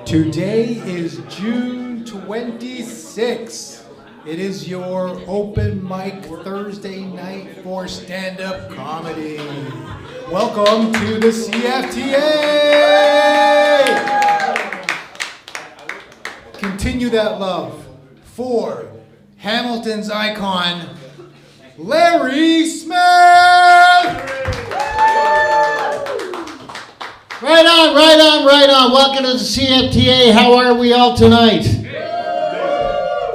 Today is June 26th. It is your open mic Thursday night for stand-up comedy. Welcome to the CFTA! Continue that love for Hamilton's icon, Larry Smith! Right on. Welcome to the CFTA. How are we all tonight?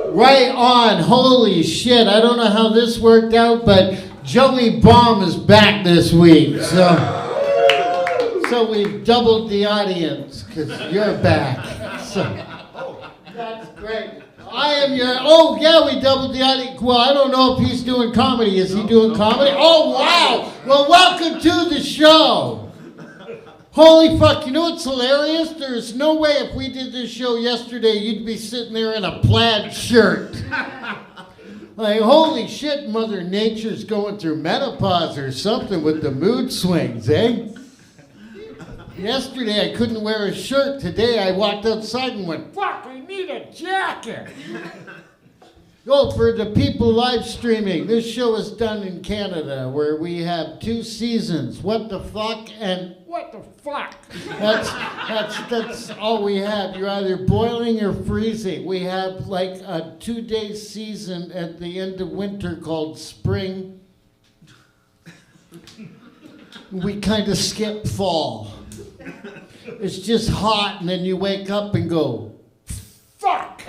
Right on. Holy shit. I don't know how this worked out, but Joey Baum is back this week. So we've doubled the audience because you're back. So that's great. I am your, we doubled the audience. Well, I don't know if he's doing comedy. Is he doing comedy? Oh, wow. Well, welcome to the show. Holy fuck, you know what's hilarious? There's no way if we did this show yesterday, you'd be sitting there in a plaid shirt. Like, holy shit, Mother Nature's going through menopause or something with the mood swings, eh? Yesterday I couldn't wear a shirt. Today I walked outside and went, fuck, I need a jacket. For the people live streaming, this show is done in Canada where we have 2 seasons, What the Fuck and What the Fuck. That's all we have. You're either boiling or freezing. We have like a 2-day season at the end of winter called spring. We kind of skip fall. It's just hot and then you wake up and go, fuck.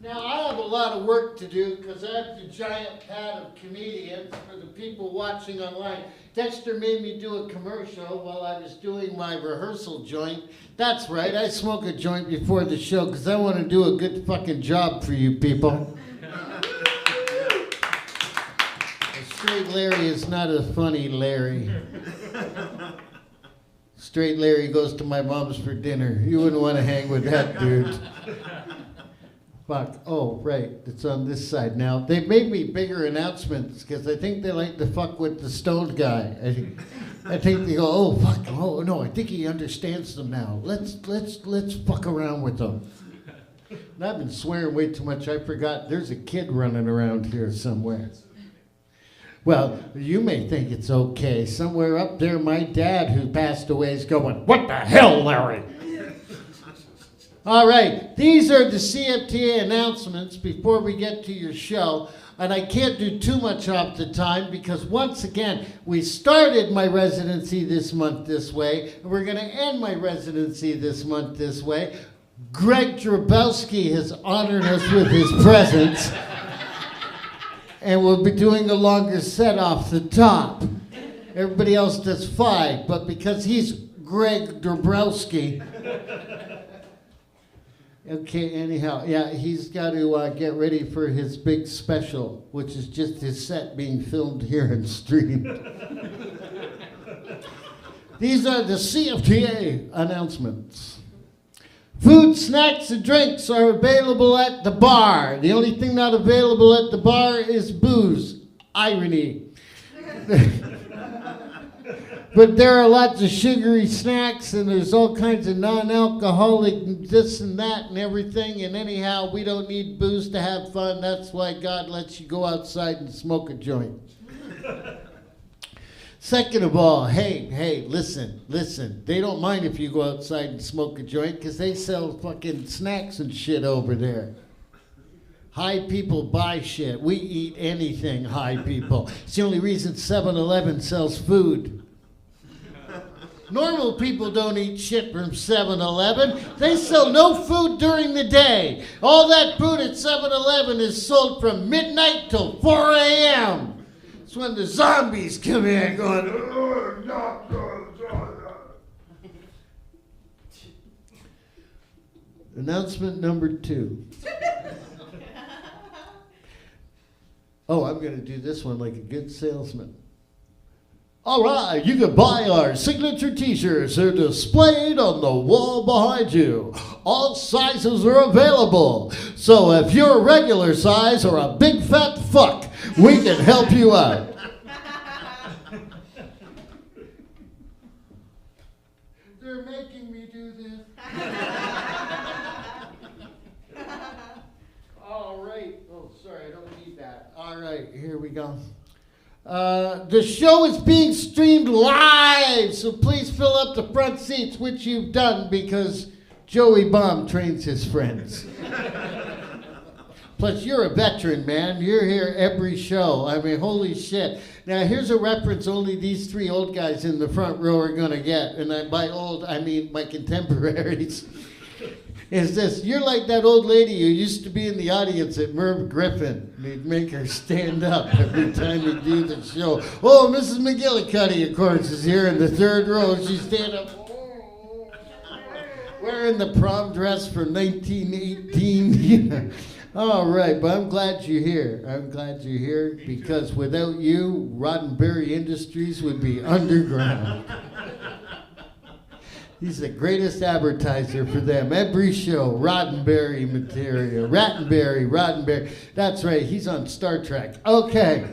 Now, I have a lot of work to do because I have the giant pad of comedians for the people watching online. Dexter made me do a commercial while I was doing my rehearsal joint. That's right, I smoke a joint before the show because I want to do a good fucking job for you people. Straight Larry is not a funny Larry. Straight Larry goes to my mom's for dinner. You wouldn't want to hang with that dude. Fuck. Oh, right. It's on this side now. They've made me bigger announcements because I think they like to fuck with the stoned guy. I think they go, oh, fuck. Oh, no, I think he understands them now. Let's fuck around with them. And I've been swearing way too much. I forgot there's a kid running around here somewhere. Well, you may think it's okay. Somewhere up there, my dad, who passed away, is going, what the hell, Larry? All right, these are the CFTA announcements before we get to your show. And I can't do too much off the time because once again, we started my residency this month this way, and we're going to end my residency this month this way. Greg Drabowski has honored us with his presence, and we'll be doing a longer set off the top. Everybody else does 5, but because he's Greg Drabowski, okay, anyhow, yeah, he's got to get ready for his big special, which is just his set being filmed here and streamed. These are the CFTA announcements. Food, snacks, and drinks are available at the bar. The only thing not available at the bar is booze. Irony. But there are lots of sugary snacks, and there's all kinds of non-alcoholic this and that and everything. And anyhow, we don't need booze to have fun. That's why God lets you go outside and smoke a joint. Second of all, hey, listen. They don't mind if you go outside and smoke a joint because they sell fucking snacks and shit over there. High people buy shit. We eat anything, high people. It's the only reason 7-Eleven sells food. Normal people don't eat shit from 7-Eleven. They sell no food during the day. All that food at 7-Eleven is sold from midnight till 4 a.m. It's when the zombies come in going, Announcement number 2. Oh, I'm going to do this one like a good salesman. All right, you can buy our signature t-shirts. They're displayed on the wall behind you. All sizes are available. So if you're a regular size or a big fat fuck, we can help you out. They're making me do this. All right. Oh, sorry, I don't need that. All right, here we go. The show is being streamed live, so please fill up the front seats, which you've done because Joey Baum trains his friends. Plus, you're a veteran, man. You're here every show. I mean, holy shit. Now, here's a reference only these three old guys in the front row are going to get. And by old, I mean my contemporaries. Is this, you're like that old lady who used to be in the audience at Merv Griffin. They'd make her stand up every time you do the show. Oh, Mrs. McGillicuddy, of course, is here in the third row. She's standing up, wearing the prom dress from 1918. All right, but I'm glad you're here. I'm glad you're here because without you, Roddenberry Industries would be underground. He's the greatest advertiser for them. Every show, Roddenberry material. Roddenberry. That's right, he's on Star Trek. Okay.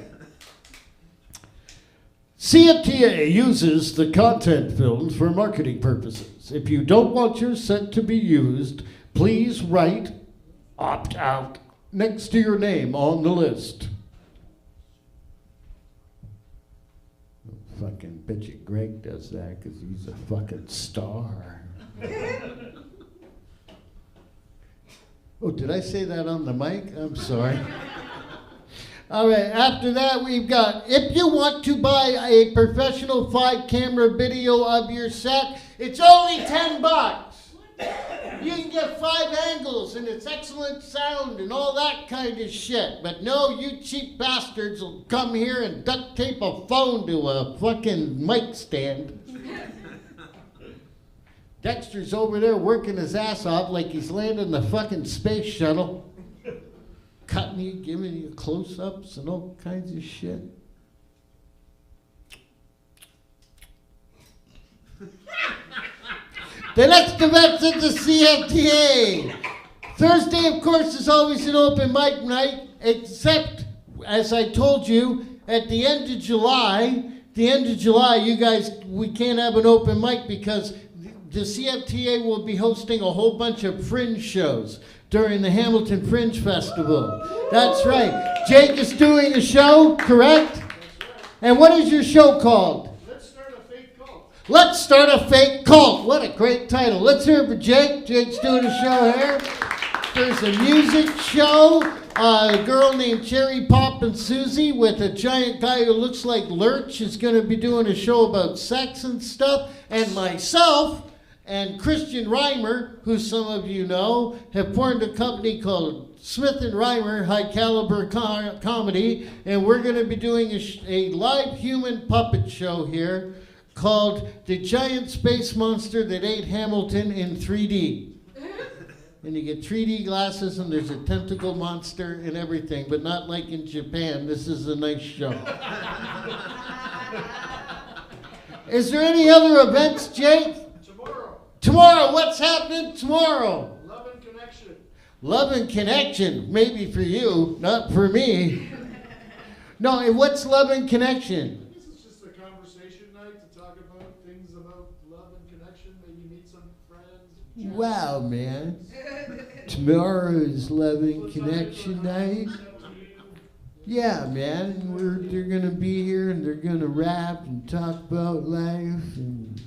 CFTA uses the content filmed for marketing purposes. If you don't want your set to be used, please write opt out next to your name on the list. Fucking bitch it Greg does that because he's a fucking star. Oh, did I say that on the mic? I'm sorry. All right, after that we've got, if you want to buy a professional 5-camera video of your set, it's only $10. You can get 5 angles and it's excellent sound and all that kind of shit. But no, you cheap bastards will come here and duct tape a phone to a fucking mic stand. Dexter's over there working his ass off like he's landing the fucking space shuttle. Cutting you, giving you close-ups and all kinds of shit. The next event's at the CFTA. Thursday, of course, is always an open mic night, except, as I told you, at the end of July, you guys, we can't have an open mic because the CFTA will be hosting a whole bunch of fringe shows during the Hamilton Fringe Festival. That's right. Jake is doing a show, correct? And what is your show called? Let's Start a Fake Cult. What a great title. Let's hear it for Jake. Jake's doing a show here. There's a music show. A girl named Cherry Pop and Susie with a giant guy who looks like Lurch is going to be doing a show about sex and stuff. And myself and Christian Reimer, who some of you know, have formed a company called Smith & Reimer High Caliber Comedy. And we're going to be doing a live human puppet show here called The Giant Space Monster That Ate Hamilton in 3D. And you get 3D glasses and there's a tentacle monster and everything, but not like in Japan. This is a nice show. Is there any other events, Jake? Tomorrow, what's happening tomorrow? Love and Connection. Love and Connection, maybe for you, not for me. No, and what's Love and Connection? Wow, man. Tomorrow is Love and Connection night. Yeah, man. They're going to be here and they're going to rap and talk about life and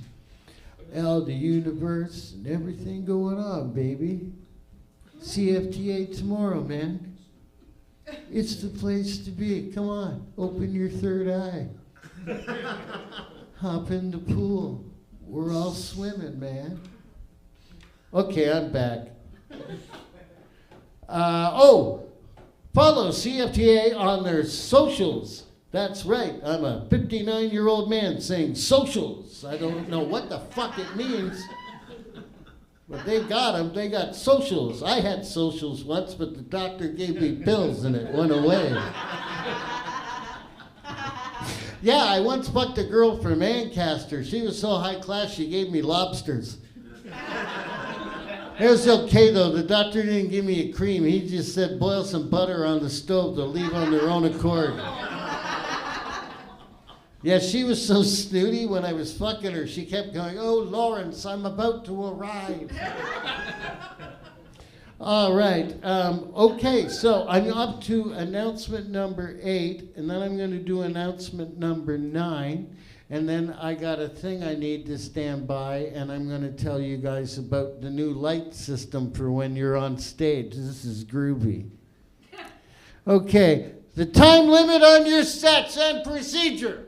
the universe and everything going on, baby. CFTA tomorrow, man. It's the place to be. Come on. Open your third eye. Hop in the pool. We're all swimming, man. Okay, I'm back. Follow CFTA on their socials. That's right, I'm a 59-year-old man saying socials. I don't know what the fuck it means, but they got them. They got socials. I had socials once, but the doctor gave me pills and it went away. Yeah, I once fucked a girl from Lancaster. She was so high class, she gave me lobsters. It was okay, though. The doctor didn't give me a cream. He just said, boil some butter on the stove. They'll leave on their own accord. Yeah, she was so snooty when I was fucking her. She kept going, oh, Lawrence, I'm about to arrive. All right. Okay, so I'm up to announcement number 8, and then I'm going to do announcement number 9. And then I got a thing I need to stand by, and I'm going to tell you guys about the new light system for when you're on stage. This is groovy. Okay, the time limit on your sets and procedure.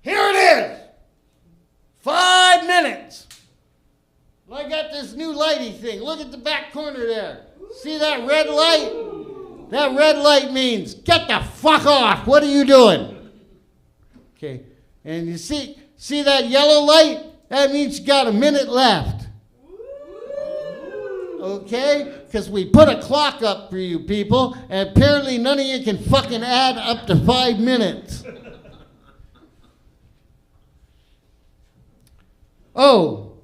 Here it is. 5 minutes. Well, I got this new lighty thing. Look at the back corner there. See that red light? That red light means get the fuck off. What are you doing? Okay, and you see that yellow light? That means you got a minute left. Okay, because we put a clock up for you people, and apparently none of you can fucking add up to 5 minutes. Oh,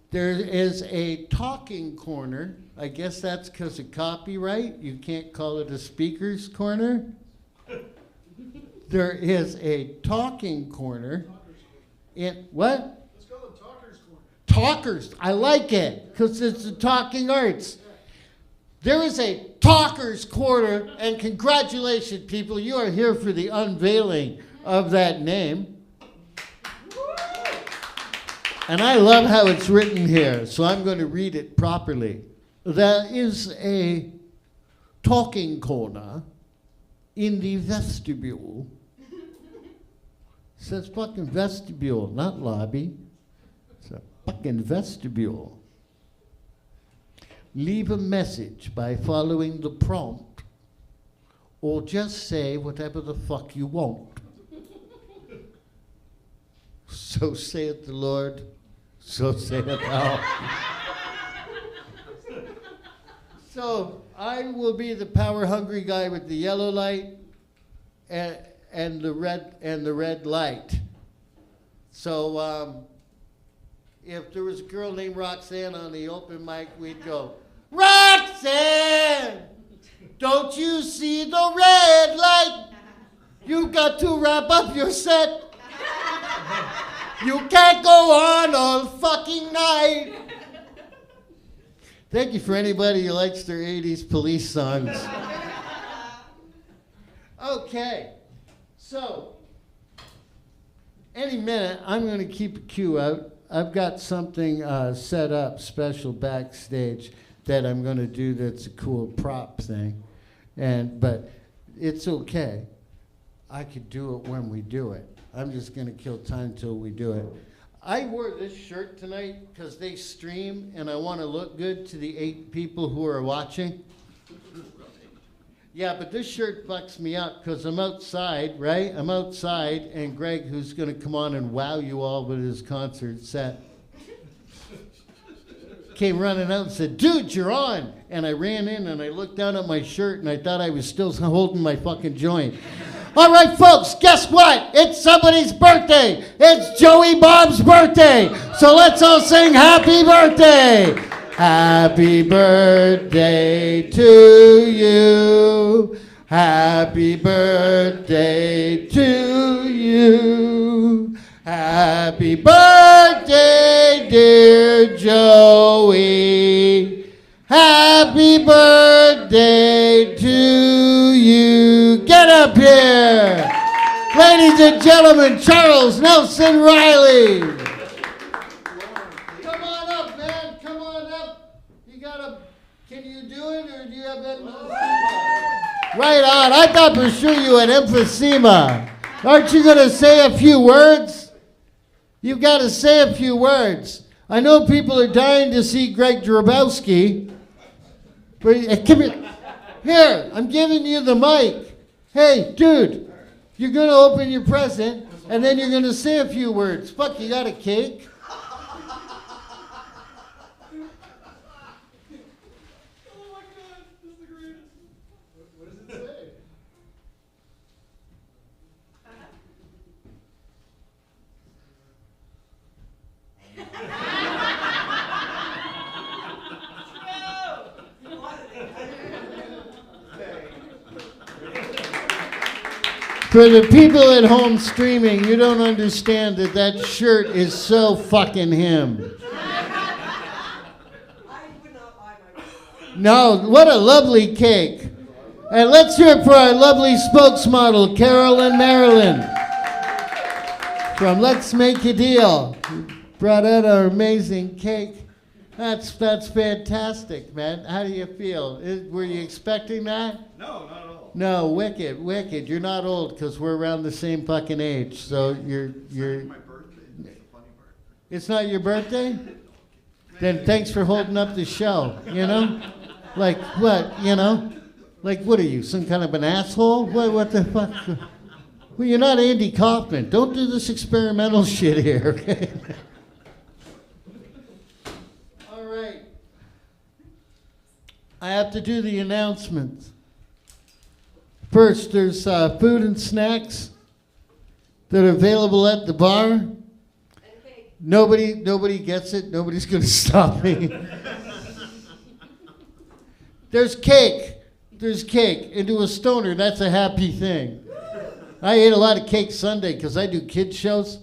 there is a talking corner. I guess that's because of copyright. You can't call it a speaker's corner. There is a talking corner. In what? Let's call it Talker's Corner. Talkers. I like it because it's the talking arts. There is a talker's corner, and congratulations, people. You are here for the unveiling of that name. And I love how it's written here, so I'm going to read it properly. There is a talking corner in the vestibule. It says fucking vestibule, not lobby. It's a fucking vestibule. Leave a message by following the prompt, or just say whatever the fuck you want. So saith the Lord, so saith thou. So I will be the power-hungry guy with the yellow light and the red light. So if there was a girl named Roxanne on the open mic, we'd go, Roxanne, don't you see the red light? You got to wrap up your set. You can't go on all fucking night. Thank you for anybody who likes their 80s police songs. Okay, so any minute I'm going to keep a cue out. I've got something set up special backstage that I'm going to do that's a cool prop thing, but it's okay. I could do it when we do it. I'm just going to kill time till we do it. I wore this shirt tonight because they stream, and I want to look good to the 8 people who are watching. Yeah, but this shirt fucks me up because I'm outside, right? I'm outside, and Greg, who's going to come on and wow you all with his concert set, came running out and said, dude, you're on. And I ran in, and I looked down at my shirt, and I thought I was still holding my fucking joint. All right, folks, guess what? It's somebody's birthday. It's Joey Bob's birthday. So let's all sing happy birthday. Happy birthday to you. Happy birthday to you. Happy birthday, dear Joey. Happy birthday to you. Get up here. Ladies and gentlemen, Charles Nelson Riley. Come on up, man. Come on up. Can you do it, or do you have emphysema? Right on. I thought for sure you had emphysema. Aren't you going to say a few words? You've got to say a few words. I know people are dying to see Greg Drabowski. But come here. Here, I'm giving you the mic. Hey, dude, you're going to open your present, and then you're going to say a few words. Fuck, you got a cake? For the people at home streaming, you don't understand that that shirt is so fucking him. I would not buy my. No, what a lovely cake. And let's hear it for our lovely spokesmodel, Carolyn Marilyn. From Let's Make a Deal. Brought out our amazing cake. That's fantastic, man. How do you feel? Were you expecting that? No, not at all. No, wicked. You're not old because we're around the same fucking age. So you're. It's my birthday. It's the funny part. It's not your birthday? Then thanks for holding up the show. You know, like what? You know, like what are you? Some kind of an asshole? What the fuck? Well, you're not Andy Kaufman. Don't do this experimental shit here. Okay? All right. I have to do the announcements. First, there's food and snacks that are available at the bar. Okay. Nobody gets it. Nobody's going to stop me. There's cake. There's cake. And to a stoner, that's a happy thing. I ate a lot of cake Sunday because I do kids shows.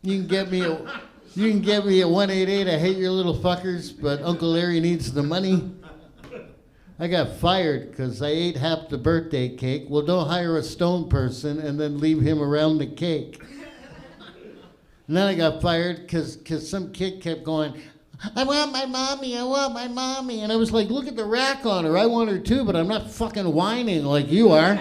You can get me a 188. I hate your little fuckers, but Uncle Larry needs the money. I got fired because I ate half the birthday cake. Well, don't hire a stone person and then leave him around the cake. And then I got fired because some kid kept going, I want my mommy. And I was like, look at the rack on her. I want her too, but I'm not fucking whining like you are.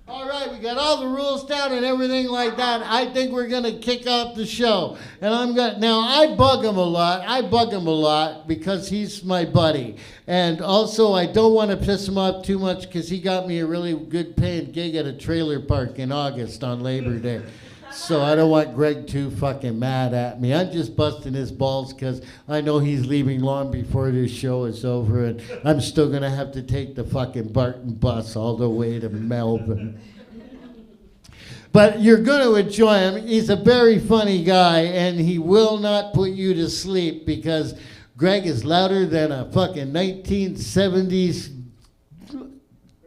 All right, we got all the rules down and everything like that. I think we're going to kick off the show. And I bug him a lot because he's my buddy. And also, I don't want to piss him off too much because he got me a really good paying gig at a trailer park in August on Labor Day. So I don't want Greg too fucking mad at me. I'm just busting his balls because I know he's leaving long before this show is over, and I'm still going to have to take the fucking Barton bus all the way to Melbourne. But you're going to enjoy him. He's a very funny guy, and he will not put you to sleep because Greg is louder than a fucking 1970s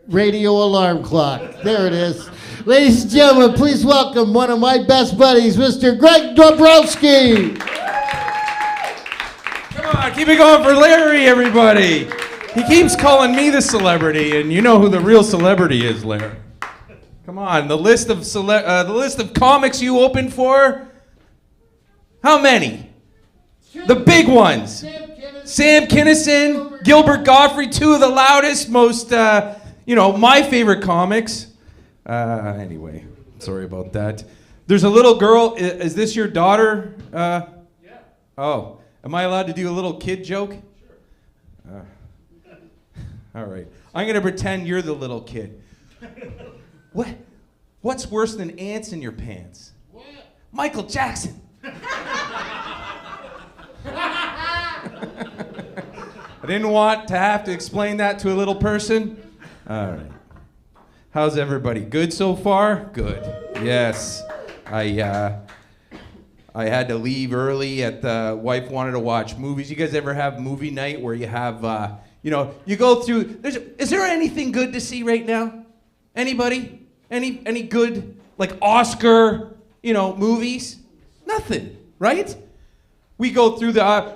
radio alarm clock. There it is. Ladies and gentlemen, please welcome one of my best buddies, Mr. Greg Dobrowski. Come on, keep it going for Larry, everybody. He keeps calling me the celebrity, and you know who the real celebrity is, Larry. Come on, the list of comics you opened for. How many? The big ones. Sam Kinison, Gilbert, Gottfried, two of the loudest, most, my favorite comics. Anyway, sorry about that. There's a little girl. Is this your daughter? Yeah. Oh, am I allowed to do a little kid joke? Sure. All right. I'm going to pretend you're the little kid. What's worse than ants in your pants? What? Michael Jackson. I didn't want to have to explain that to a little person. All right. How's everybody? Good so far? Good. Yes. I had to leave early. Wife wanted to watch movies. You guys ever have movie night where you have, you go through? Is there anything good to see right now? Anybody? Any good like Oscar, movies? Nothing, right? We go through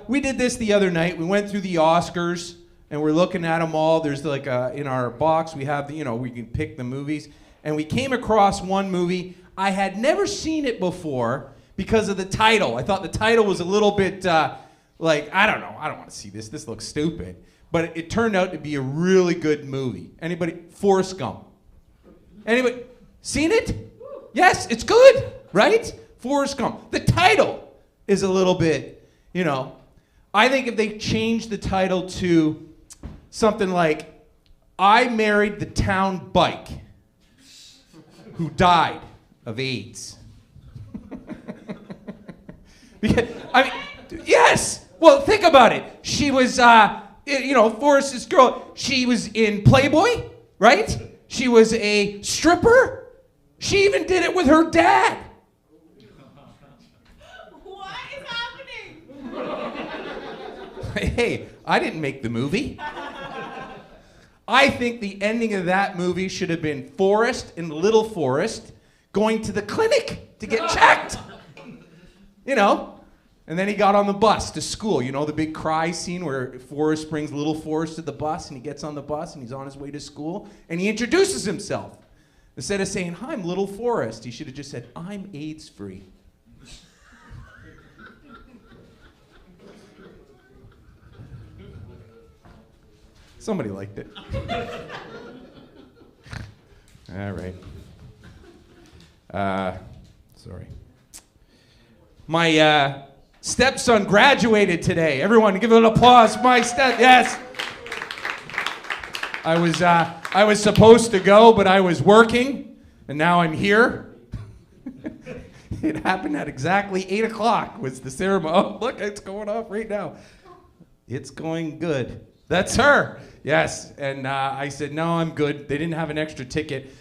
we did this the other night. We went through the Oscars. And we're looking at them all. There's like in our box, we have we can pick the movies. And we came across one movie. I had never seen it before because of the title. I thought the title was a little bit I don't know. I don't want to see this. This looks stupid. But it turned out to be a really good movie. Anybody? Forrest Gump. Anybody seen it? Yes, it's good, right? Forrest Gump. The title is a little bit, I think if they changed the title to something like, I married the town bike who died of AIDS. Yes! Well, think about it. She was, Forrest's girl. She was in Playboy, right? She was a stripper. She even did it with her dad. What is happening? Hey, I didn't make the movie. I think the ending of that movie should have been Forrest and Little Forrest going to the clinic to get checked. You know? And then he got on the bus to school. You know the big cry scene where Forrest brings Little Forrest to the bus and he gets on the bus and he's on his way to school and he introduces himself. Instead of saying, "Hi, I'm Little Forrest," he should have just said, "I'm AIDS-free." Somebody liked it. All right. Sorry. My stepson graduated today. Everyone, give it an applause. Yes. I was supposed to go, but I was working, and now I'm here. It happened at exactly 8 o'clock was the ceremony. Oh, look, it's going off right now. It's going good. That's her. Yes. And I said, no, I'm good. They didn't have an extra ticket.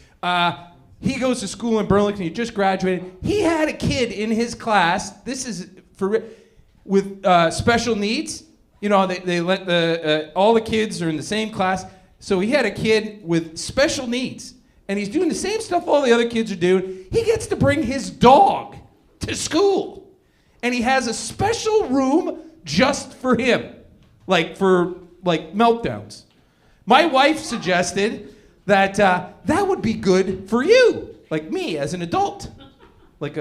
He goes to school in Burlington. He just graduated. He had a kid in his class. This is with special needs. You know, they let all the kids are in the same class. So he had a kid with special needs. And he's doing the same stuff all the other kids are doing. He gets to bring his dog to school. And he has a special room just for him. For meltdowns. My wife suggested that that would be good for you, like me as an adult. When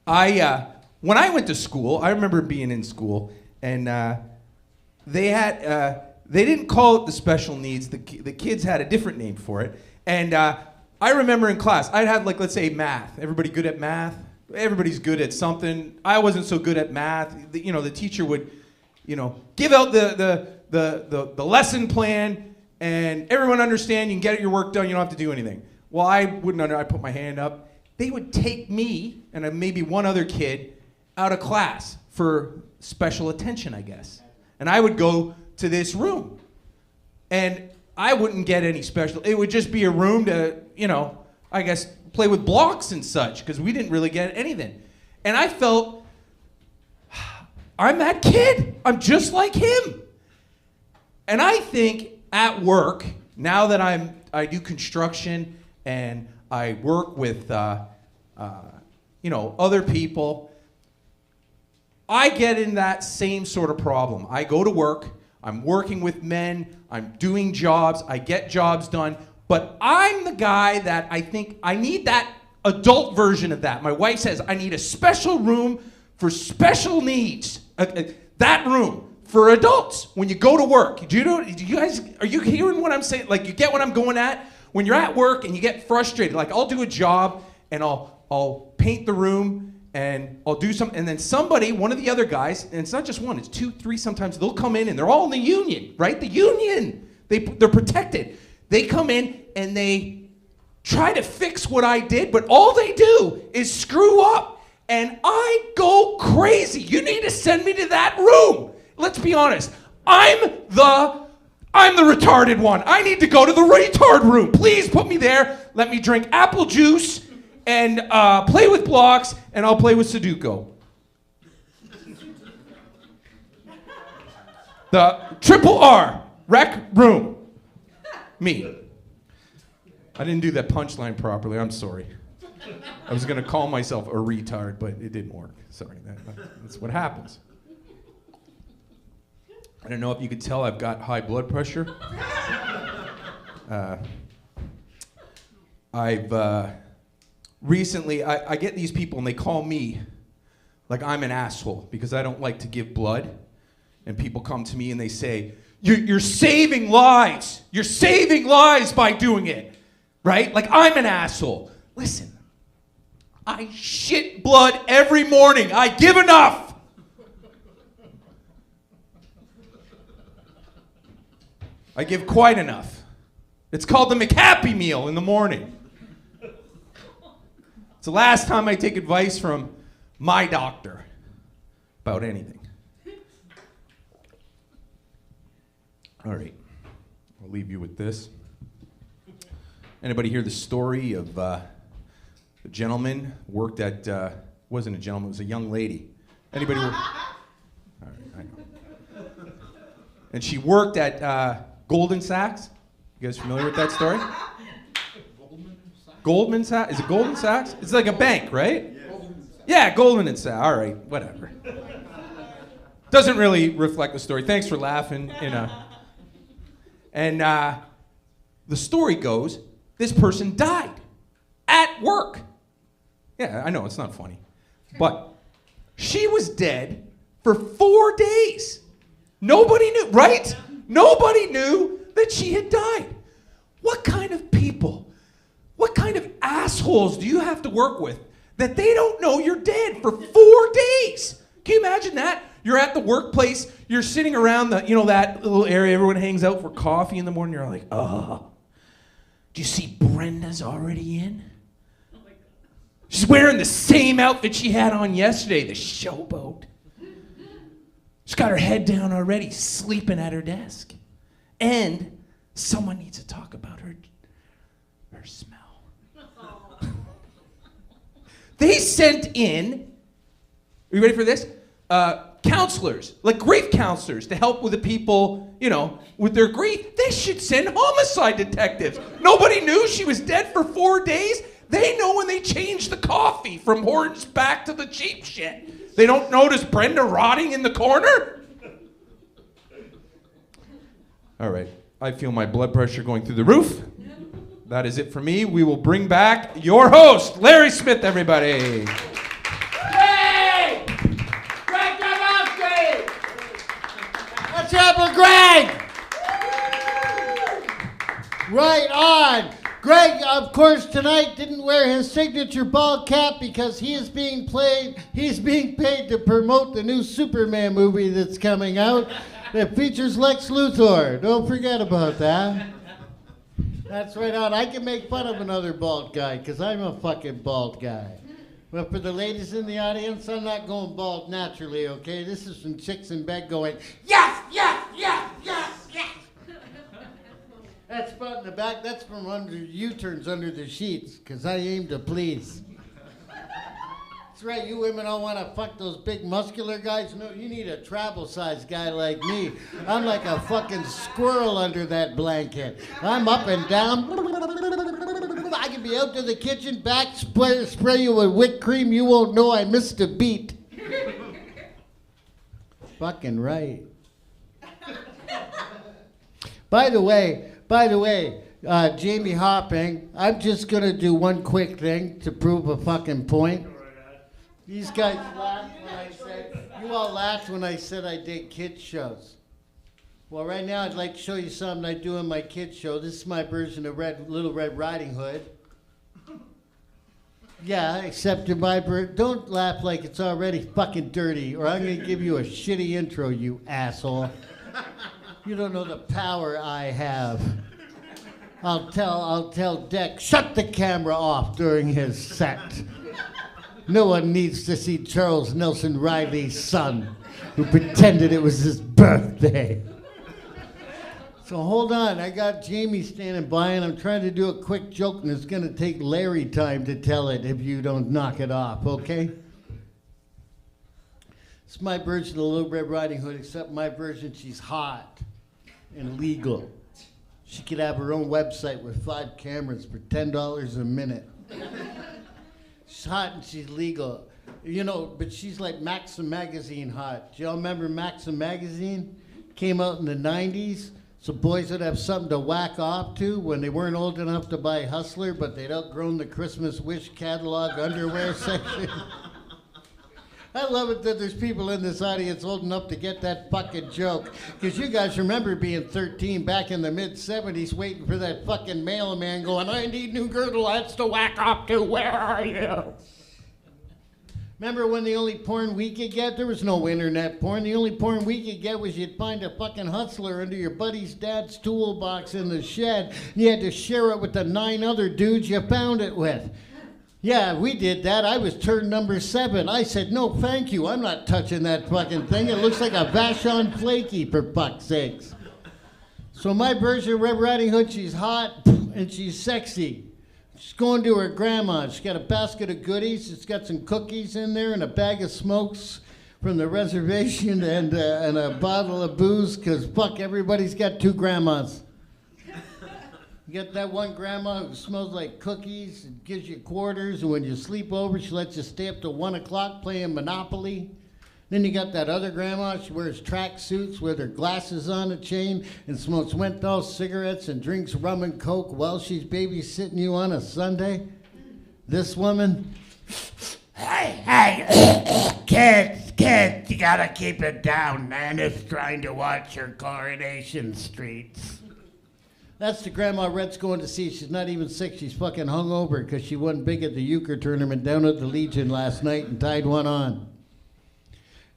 I went to school, I remember being in school, and they didn't call it the special needs. The kids had a different name for it. And I remember in class, I'd have, let's say math. Everybody good at math? Everybody's good at something. I wasn't so good at math. The teacher would, give out the lesson plan, and everyone understand, you can get your work done, you don't have to do anything. Well, I wouldn't I put my hand up. They would take me and maybe one other kid out of class for special attention, I guess. And I would go to this room. And I wouldn't get any special. It would just be a room to, I guess, play with blocks and such, because we didn't really get anything. And I felt, I'm that kid. I'm just like him. And I think at work, now that I do construction and I work with, other people, I get in that same sort of problem. I go to work, I'm working with men, I'm doing jobs, I get jobs done, but I'm the guy that I think I need that adult version of that. My wife says I need a special room for special needs. That room for adults when you go to work. Do you guys, are you hearing what I'm saying? You get what I'm going at? When you're at work and you get frustrated, I'll do a job and I'll paint the room and I'll do something, and then somebody, one of the other guys, and it's not just one, it's 2, 3 sometimes, they'll come in and they're all in the union, right? The union. They're protected. They come in and they try to fix what I did, but all they do is screw up. And I go crazy. You need to send me to that room. Let's be honest. I'm the retarded one. I need to go to the retard room. Please put me there. Let me drink apple juice and play with blocks, and I'll play with Sudoku. The triple R, rec room. Me. I didn't do that punchline properly. I'm sorry. I was going to call myself a retard, but it didn't work. Sorry. That's what happens. I don't know if you could tell I've got high blood pressure. Recently, I get these people and they call me like I'm an asshole because I don't like to give blood. And people come to me and they say, you're saving lives. You're saving lives by doing it. Right? Like I'm an asshole. Listen, I shit blood every morning. I give enough. I give quite enough. It's called the McHappy Meal in the morning. It's the last time I take advice from my doctor about anything. All right, I'll leave you with this. Anybody hear the story of a gentleman worked at, wasn't a gentleman, it was a young lady. Anybody work? All right, I know. and she worked at Goldman Sachs. You guys familiar with that story? Goldman Sachs? Is it Goldman Sachs? It's like a bank, right? Yeah, Goldman and Sachs. All right, whatever. Doesn't really reflect the story. Thanks for laughing. And the story goes, this person died at work. Yeah, I know, it's not funny. But she was dead for 4 days. Nobody knew, right? Nobody knew that she had died. What kind of people, what kind of assholes do you have to work with that they don't know you're dead for 4 days? Can you imagine that? You're at the workplace, you're sitting around the, that little area everyone hangs out for coffee in the morning, you're like, oh, do you see Brenda's already in? She's wearing the same outfit she had on yesterday, the showboat. She's got her head down already, sleeping at her desk. And someone needs to talk about her smell. They sent in, are you ready for this? Counselors, like grief counselors, to help with the people, with their grief. They should send homicide detectives. Nobody knew she was dead for 4 days. They know when they change the coffee from Horton's back to the cheap shit. They don't notice Brenda rotting in the corner? All right, I feel my blood pressure going through the roof. That is it for me. We will bring back your host, Larry Smith, everybody. Greg! Greg Gottfried! What's up with Greg? Right on. Greg, of course, tonight didn't wear his signature bald cap because he's being paid to promote the new Superman movie that's coming out that features Lex Luthor. Don't forget about that. That's right on. I can make fun of another bald guy because I'm a fucking bald guy. But for the ladies in the audience, I'm not going bald naturally, okay? This is from chicks in bed going, yes, yes, yes, yes, yes. That's front and the back. That's from under U-turns under the sheets, because I aim to please. That's right, you women don't want to fuck those big muscular guys. No, you need a travel-sized guy like me. I'm like a fucking squirrel under that blanket. I'm up and down. I can be out to the kitchen, back, spray you with whipped cream. You won't know I missed a beat. Fucking right. By the way, Jamie Hopping, I'm just going to do one quick thing to prove a fucking point. These guys laughed when I said, you all laughed when I said I did kids shows. Well, right now I'd like to show you something I do in my kids show. This is my version of Little Red Riding Hood. Yeah, except in my don't laugh like it's already fucking dirty, or I'm going to give you a shitty intro, you asshole. You don't know the power I have. I'll tell Deck, shut the camera off during his set. No one needs to see Charles Nelson Riley's son, who pretended it was his birthday. So hold on, I got Jamie standing by and I'm trying to do a quick joke and it's gonna take Larry time to tell it if you don't knock it off, okay? It's my version of Little Red Riding Hood, except my version, she's hot and legal. She could have her own website with 5 cameras for $10 a minute. She's hot and she's legal. But she's like Maxim Magazine hot. Do y'all remember Maxim Magazine? Came out in the 90s, so boys would have something to whack off to when they weren't old enough to buy Hustler, but they'd outgrown the Christmas Wish catalog underwear section. I love it that there's people in this audience old enough to get that fucking joke. Because you guys remember being 13 back in the mid-70s waiting for that fucking mailman going, I need new girdle hats to whack off to, where are you? Remember when the only porn we could get? There was no internet porn. The only porn we could get was you'd find a fucking Hustler under your buddy's dad's toolbox in the shed. And you had to share it with the 9 other dudes you found it with. Yeah, we did that. I was turn number 7. I said, no, thank you. I'm not touching that fucking thing. It looks like a Vachon Flaky, for fuck's sakes. So my version of Red Riding Hood, she's hot and she's sexy. She's going to her grandma. She's got a basket of goodies. It's got some cookies in there and a bag of smokes from the reservation and a bottle of booze, because fuck, everybody's got two grandmas. You get that one grandma who smells like cookies and gives you quarters, and when you sleep over, she lets you stay up till 1 o'clock playing Monopoly. Then you got that other grandma, she wears track suits with her glasses on a chain and smokes menthol cigarettes and drinks rum and coke while she's babysitting you on a Sunday. This woman, hey, kids, you gotta keep it down. Nana's trying to watch her Coronation Streets. That's the grandma Red's going to see. She's not even sick. She's fucking hungover because she won big at the euchre tournament down at the Legion last night and tied one on.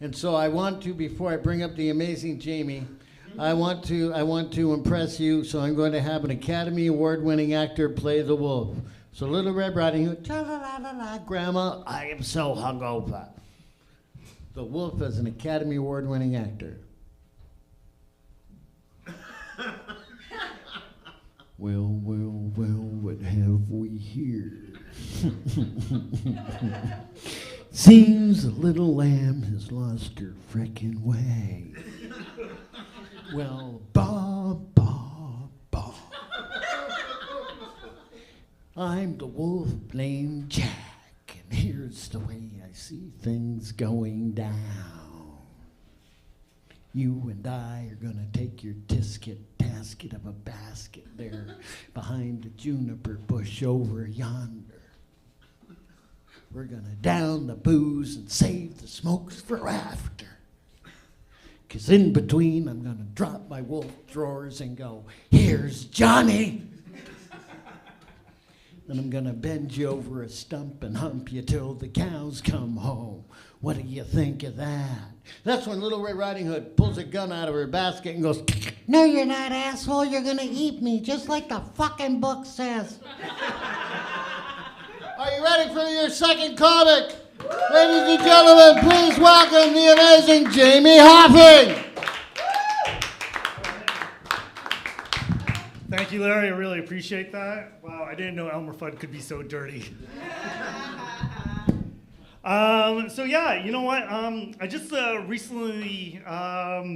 And so I want to, before I bring up the amazing Jamie, I want to impress you. So I'm going to have an Academy Award-winning actor play the wolf. So Little Red Riding Hood, la Grandma, I am so hungover. The wolf as an Academy Award-winning actor. Well, what have we here? Seems the little lamb has lost her frickin' way. Well, ba. I'm the wolf named Jack, and here's the way I see things going down. You and I are gonna take your tasket of a basket there behind the juniper bush over yonder. We're gonna down the booze and save the smokes for after. 'Cause in between, I'm gonna drop my wolf drawers and go, here's Johnny. And I'm gonna bend you over a stump and hump you till the cows come home. What do you think of that? That's when Little Red Riding Hood pulls a gun out of her basket and goes, no, you're not, asshole. You're gonna eat me, just like the fucking book says. Are you ready for your second comic? Ladies and gentlemen, please welcome the amazing Jamie Hoffing. Thank you, Larry. I really appreciate that. Wow, I didn't know Elmer Fudd could be so dirty. So yeah, you know what? I just recently got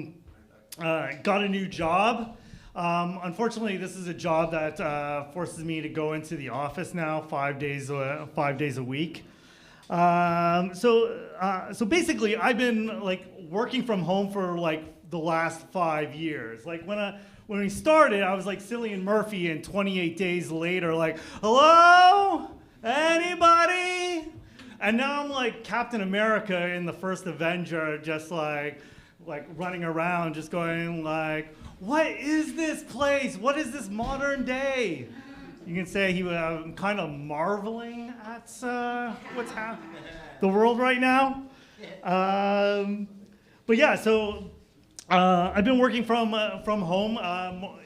a new job. Unfortunately, this is a job that forces me to go into the office now 5 days a week. So basically, I've been like working from home for like the last 5 years. Like when we started, I was like Cillian Murphy, and 28 days later, like, hello, anybody? And now I'm like Captain America in the first Avenger, just like running around, just going like, what is this place? What is this modern day? You can say he was kind of marveling at what's happening, the world right now. But yeah, so I've been working from home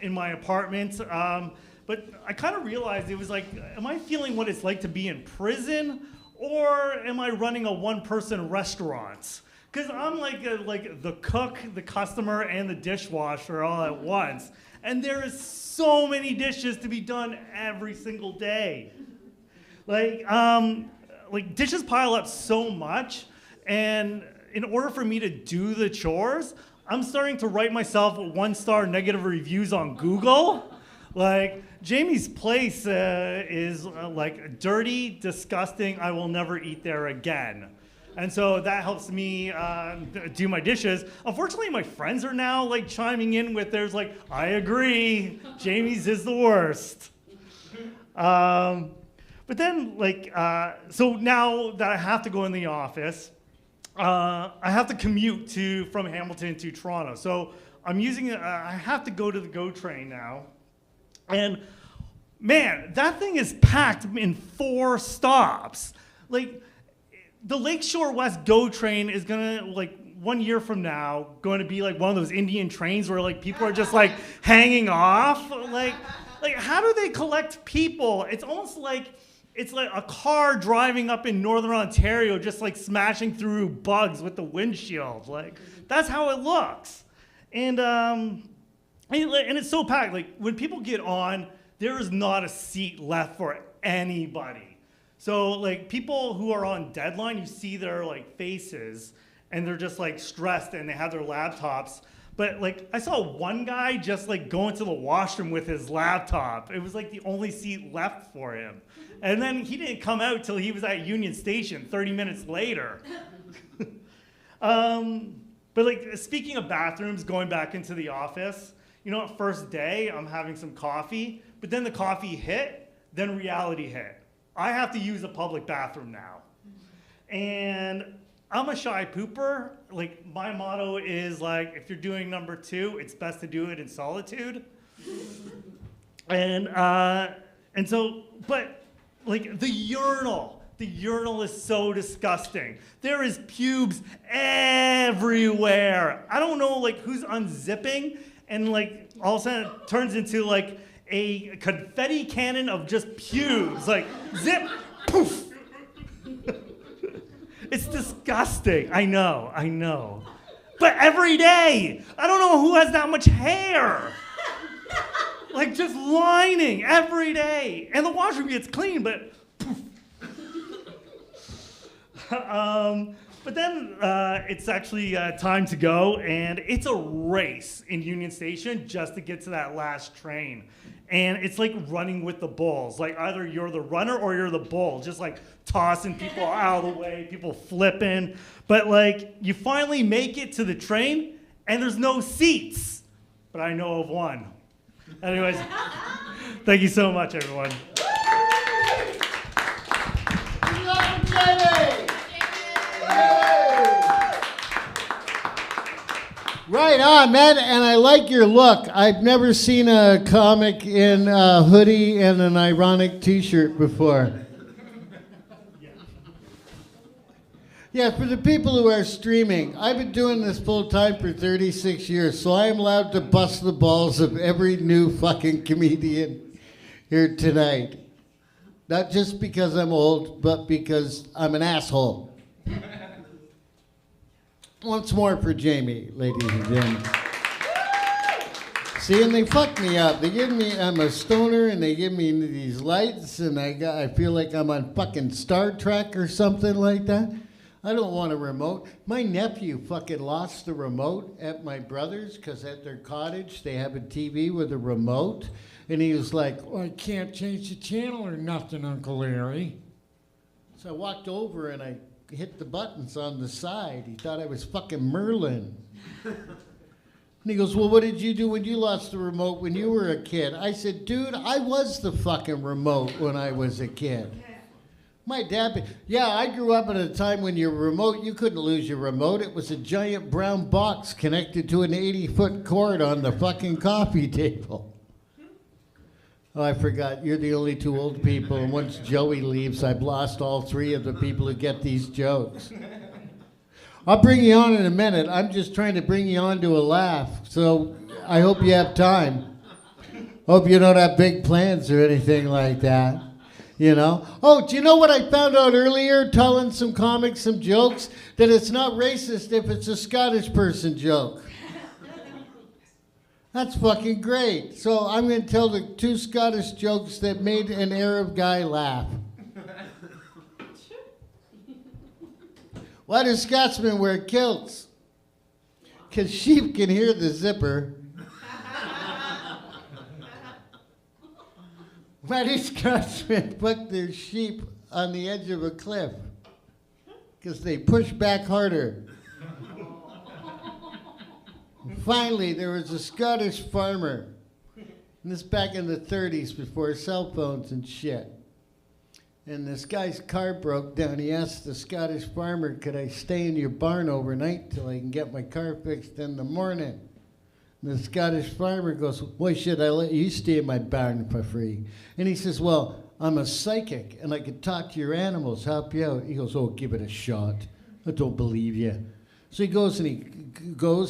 in my apartment. But I kind of realized it was like, am I feeling what it's like to be in prison, or am I running a one-person restaurant? Because I'm like the cook, the customer, and the dishwasher all at once. And there is so many dishes to be done every single day. Like dishes pile up so much, and in order for me to do the chores, I'm starting to write myself 1-star negative reviews on Google. Like, Jamie's place is like dirty, disgusting, I will never eat there again. And so that helps me do my dishes. Unfortunately, my friends are now like chiming in with theirs, like, I agree, Jamie's is the worst. But then, so now that I have to go in the office, I have to commute from Hamilton to Toronto. So I have to go to the GO train now. And man, that thing is packed in 4 stops. Like, the Lakeshore West GO train is gonna, like, 1 year from now, going to be like one of those Indian trains where like people are just like hanging off. Like how do they collect people? It's almost like it's like a car driving up in Northern Ontario, just like smashing through bugs with the windshield. Like, that's how it looks. And it's so packed. Like, when people get on, there is not a seat left for anybody. So like people who are on deadline, you see their like faces, and they're just like stressed and they have their laptops. But like I saw one guy just like going to the washroom with his laptop. It was like the only seat left for him. And then he didn't come out till he was at Union Station 30 minutes later. But like speaking of bathrooms, going back into the office, you know, first day I'm having some coffee, but then the coffee hit, then reality hit. I have to use a public bathroom now. And I'm a shy pooper. Like my motto is like, if you're doing number 2, it's best to do it in solitude. And so, but like the urinal is so disgusting. There is pubes everywhere. I don't know like who's unzipping, and like all of a sudden it turns into like a confetti cannon of just pubes. Like zip, poof. It's disgusting. I know. But every day, I don't know who has that much hair. Like just lining every day. And the washroom gets clean, but but then it's actually time to go, and it's a race in Union Station just to get to that last train. And it's like running with the bulls. Like either you're the runner or you're the bull, just like tossing people out of the way, people flipping. But like you finally make it to the train and there's no seats. But I know of one. Anyways, thank you so much, everyone. Right on, man, and I like your look. I've never seen a comic in a hoodie and an ironic t-shirt before. Yeah, for the people who are streaming, I've been doing this full time for 36 years, so I am allowed to bust the balls of every new fucking comedian here tonight. Not just because I'm old, but because I'm an asshole. Once more for Jamie, ladies and gentlemen. See, and they fuck me up. They give me, I'm a stoner, and they give me these lights, and I feel like I'm on fucking Star Trek or something like that. I don't want a remote. My nephew fucking lost the remote at my brother's, because at their cottage they have a TV with a remote, and he was like, "Well, I can't change the channel or nothing, Uncle Larry." So I walked over and I hit the buttons on the side. He thought I was fucking Merlin. And he goes, "Well, what did you do when you lost the remote when you were a kid?" I said, "Dude, I was the fucking remote when I was a kid." My dad, yeah, I grew up at a time when your remote, you couldn't lose your remote. It was a giant brown box connected to an 80-foot cord on the fucking coffee table. Oh, I forgot. You're the only 2 old people, and once Joey leaves, I've lost all 3 of the people who get these jokes. I'll bring you on in a minute. I'm just trying to bring you on to a laugh, so I hope you have time. Hope you don't have big plans or anything like that, you know? Oh, do you know what I found out earlier, telling some comics some jokes? That it's not racist if it's a Scottish person joke. That's fucking great. So I'm going to tell the 2 Scottish jokes that made an Arab guy laugh. Why do Scotsmen wear kilts? Because sheep can hear the zipper. Why do Scotsmen put their sheep on the edge of a cliff? Because they push back harder. Finally, there was a Scottish farmer, and this back in the 30s before cell phones and shit. And this guy's car broke down. He asked the Scottish farmer, "Could I stay in your barn overnight till I can get my car fixed in the morning?" And the Scottish farmer goes, "Why should I let you stay in my barn for free?" And he says, "Well, I'm a psychic, and I can talk to your animals, help you out." He goes, "Oh, give it a shot. I don't believe you." So he goes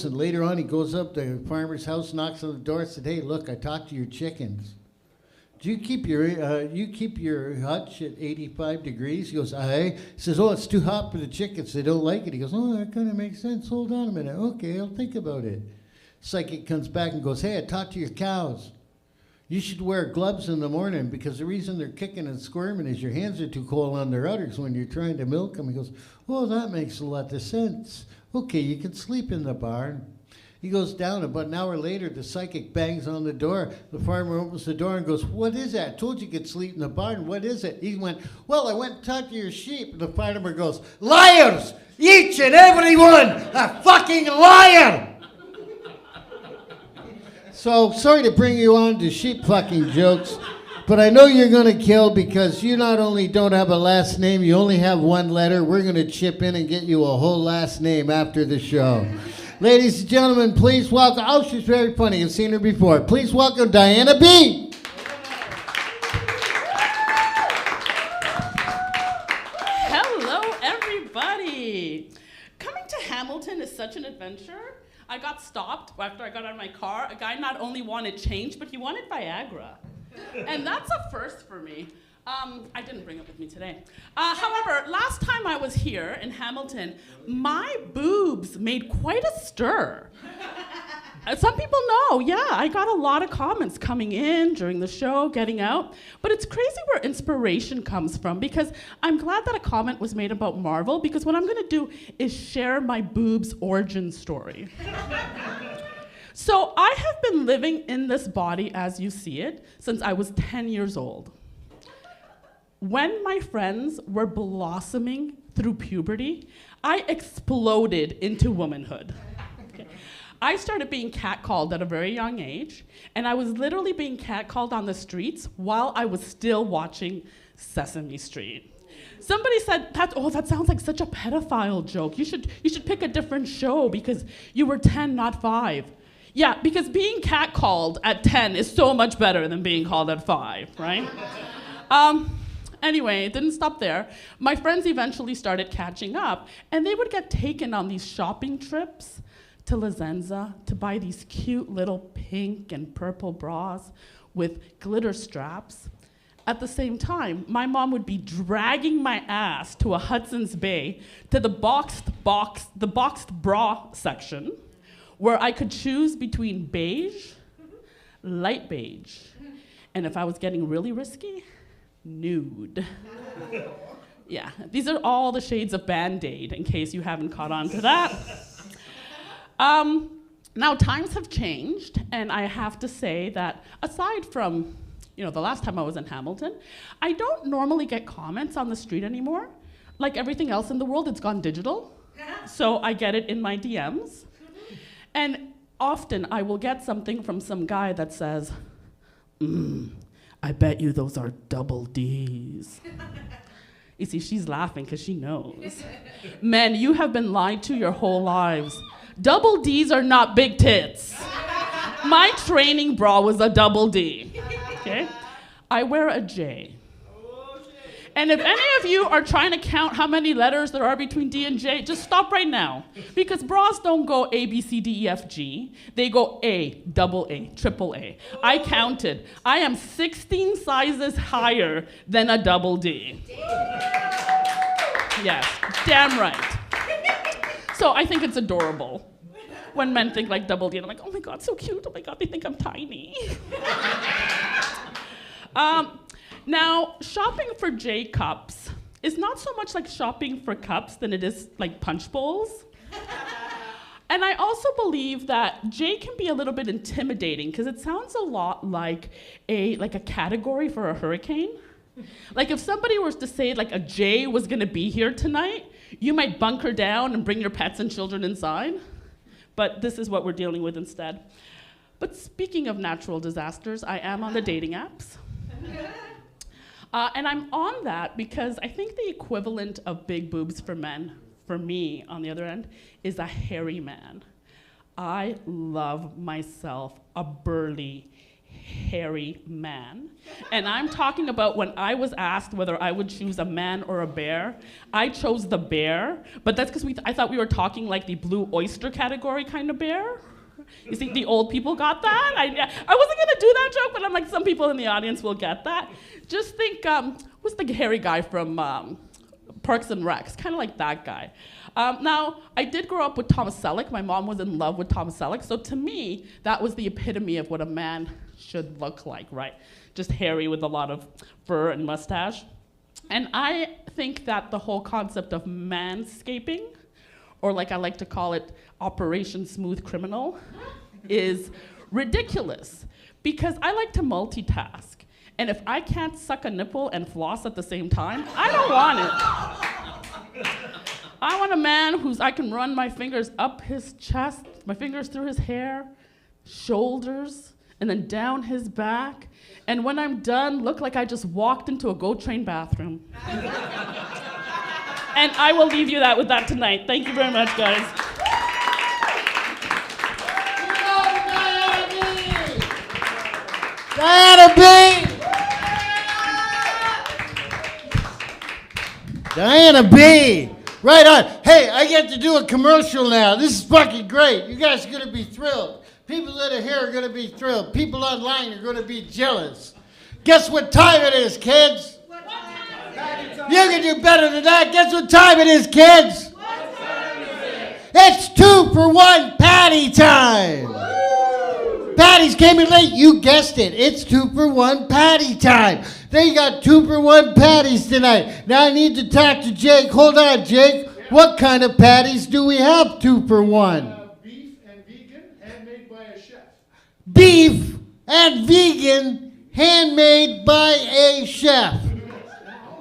and later on he goes up to the farmer's house, knocks on the door, said, "Hey, look, I talked to your chickens. Do you keep your hutch at 85 degrees?" He goes, "Aye." He says, "Oh, it's too hot for the chickens. They don't like it." He goes, "Oh, that kind of makes sense. Hold on a minute. Okay, I'll think about it." Psychic comes back and goes, "Hey, I talked to your cows. You should wear gloves in the morning because the reason they're kicking and squirming is your hands are too cold on their udders when you're trying to milk them." He goes, "Oh, that makes a lot of sense. Okay, you can sleep in the barn. He goes down. About an hour later, the psychic bangs on the door. The farmer opens the door and goes, "What is that? I told you could sleep in the barn. What is it?" He went, "Well, I went and talked to your sheep." The farmer goes, "Liars! Each and every one a fucking liar!" So, sorry to bring you on to sheep fucking jokes, but I know you're going to kill because you not only don't have a last name, you only have one letter. We're going to chip in and get you a whole last name after the show. Ladies and gentlemen, please welcome, oh, she's very funny. I've seen her before. Please welcome Diana B. Hello, everybody. Coming to Hamilton is such an adventure. I got stopped after I got out of my car. A guy not only wanted change, but he wanted Viagra. And that's a first for me. I didn't bring it with me today. However, last time I was here in Hamilton, my boobs made quite a stir. Some people know, yeah, I got a lot of comments coming in during the show, getting out. But it's crazy where inspiration comes from, because I'm glad that a comment was made about Marvel, because what I'm gonna do is share my boobs' origin story. So I have been living in this body as you see it since I was 10 years old. When my friends were blossoming through puberty, I exploded into womanhood. Okay. I started being catcalled at a very young age, and I was literally being catcalled on the streets while I was still watching Sesame Street. Somebody said, that sounds like such a pedophile joke. You should pick a different show because you were 10, not 5. Yeah, because being catcalled at 10 is so much better than being called at 5, right? Anyway, it didn't stop there. My friends eventually started catching up, and they would get taken on these shopping trips to La Zenza to buy these cute little pink and purple bras with glitter straps. At the same time, my mom would be dragging my ass to a Hudson's Bay to the boxed bra section, where I could choose between beige, light beige, and if I was getting really risky, nude. Yeah, these are all the shades of Band-Aid, in case you haven't caught on to that. Now, times have changed, and I have to say that aside from, the last time I was in Hamilton, I don't normally get comments on the street anymore. Like everything else in the world, it's gone digital. So I get it in my DMs. And often I will get something from some guy that says, I bet you those are double Ds. You see, she's laughing because she knows. Men, you have been lied to your whole lives. Double Ds are not big tits. My training bra was a double D, okay? I wear a J. And if any of you are trying to count how many letters there are between D and J, just stop right now. Because bras don't go A, B, C, D, E, F, G. They go A, double A, triple A. I counted. I am 16 sizes higher than a double D. Yes, damn right. So I think it's adorable when men think like double D, and I'm like, oh my God, so cute. Oh my God, they think I'm tiny. Now, shopping for J cups is not so much like shopping for cups than it is like punch bowls. And I also believe that J can be a little bit intimidating because it sounds a lot like a category for a hurricane. Like if somebody was to say like a J was gonna be here tonight, you might bunker down and bring your pets and children inside. But this is what we're dealing with instead. But speaking of natural disasters, I am on the dating apps. And I'm on that because I think the equivalent of big boobs for men, for me, on the other end, is a hairy man. I love myself a burly, hairy man. And I'm talking about when I was asked whether I would choose a man or a bear, I chose the bear, but that's because I thought we were talking like the blue oyster category kind of bear. You see, the old people got that? I wasn't gonna do that joke, but I'm like, some people in the audience will get that. Just think, who's the hairy guy from Parks and Recs? Kind of like that guy. Now, I did grow up with Thomas Selleck. My mom was in love with Thomas Selleck, so to me, that was the epitome of what a man should look like, right? Just hairy with a lot of fur and mustache. And I think that the whole concept of manscaping, or like I like to call it, Operation Smooth Criminal, is ridiculous. Because I like to multitask. And if I can't suck a nipple and floss at the same time, I don't want it. I want a man I can run my fingers up his chest, my fingers through his hair, shoulders, and then down his back. And when I'm done, look like I just walked into a GO Train bathroom. And I will leave you with that tonight. Thank you very much, guys. Diana B! Diana B! Right on. Hey, I get to do a commercial now. This is fucking great. You guys are going to be thrilled. People that are here are going to be thrilled. People online are going to be jealous. Guess what time it is, kids? What time? You can do better than that. Guess what time it is, kids? What time is it? It's 2 for 1 patty time. Patties came in late. You guessed it. It's 2 for 1 patty time. They got 2 for 1 patties tonight. Now I need to talk to Jake. Hold on, Jake. What kind of patties do we have 2 for 1? Beef and vegan, handmade by a chef. Beef and vegan, handmade by a chef.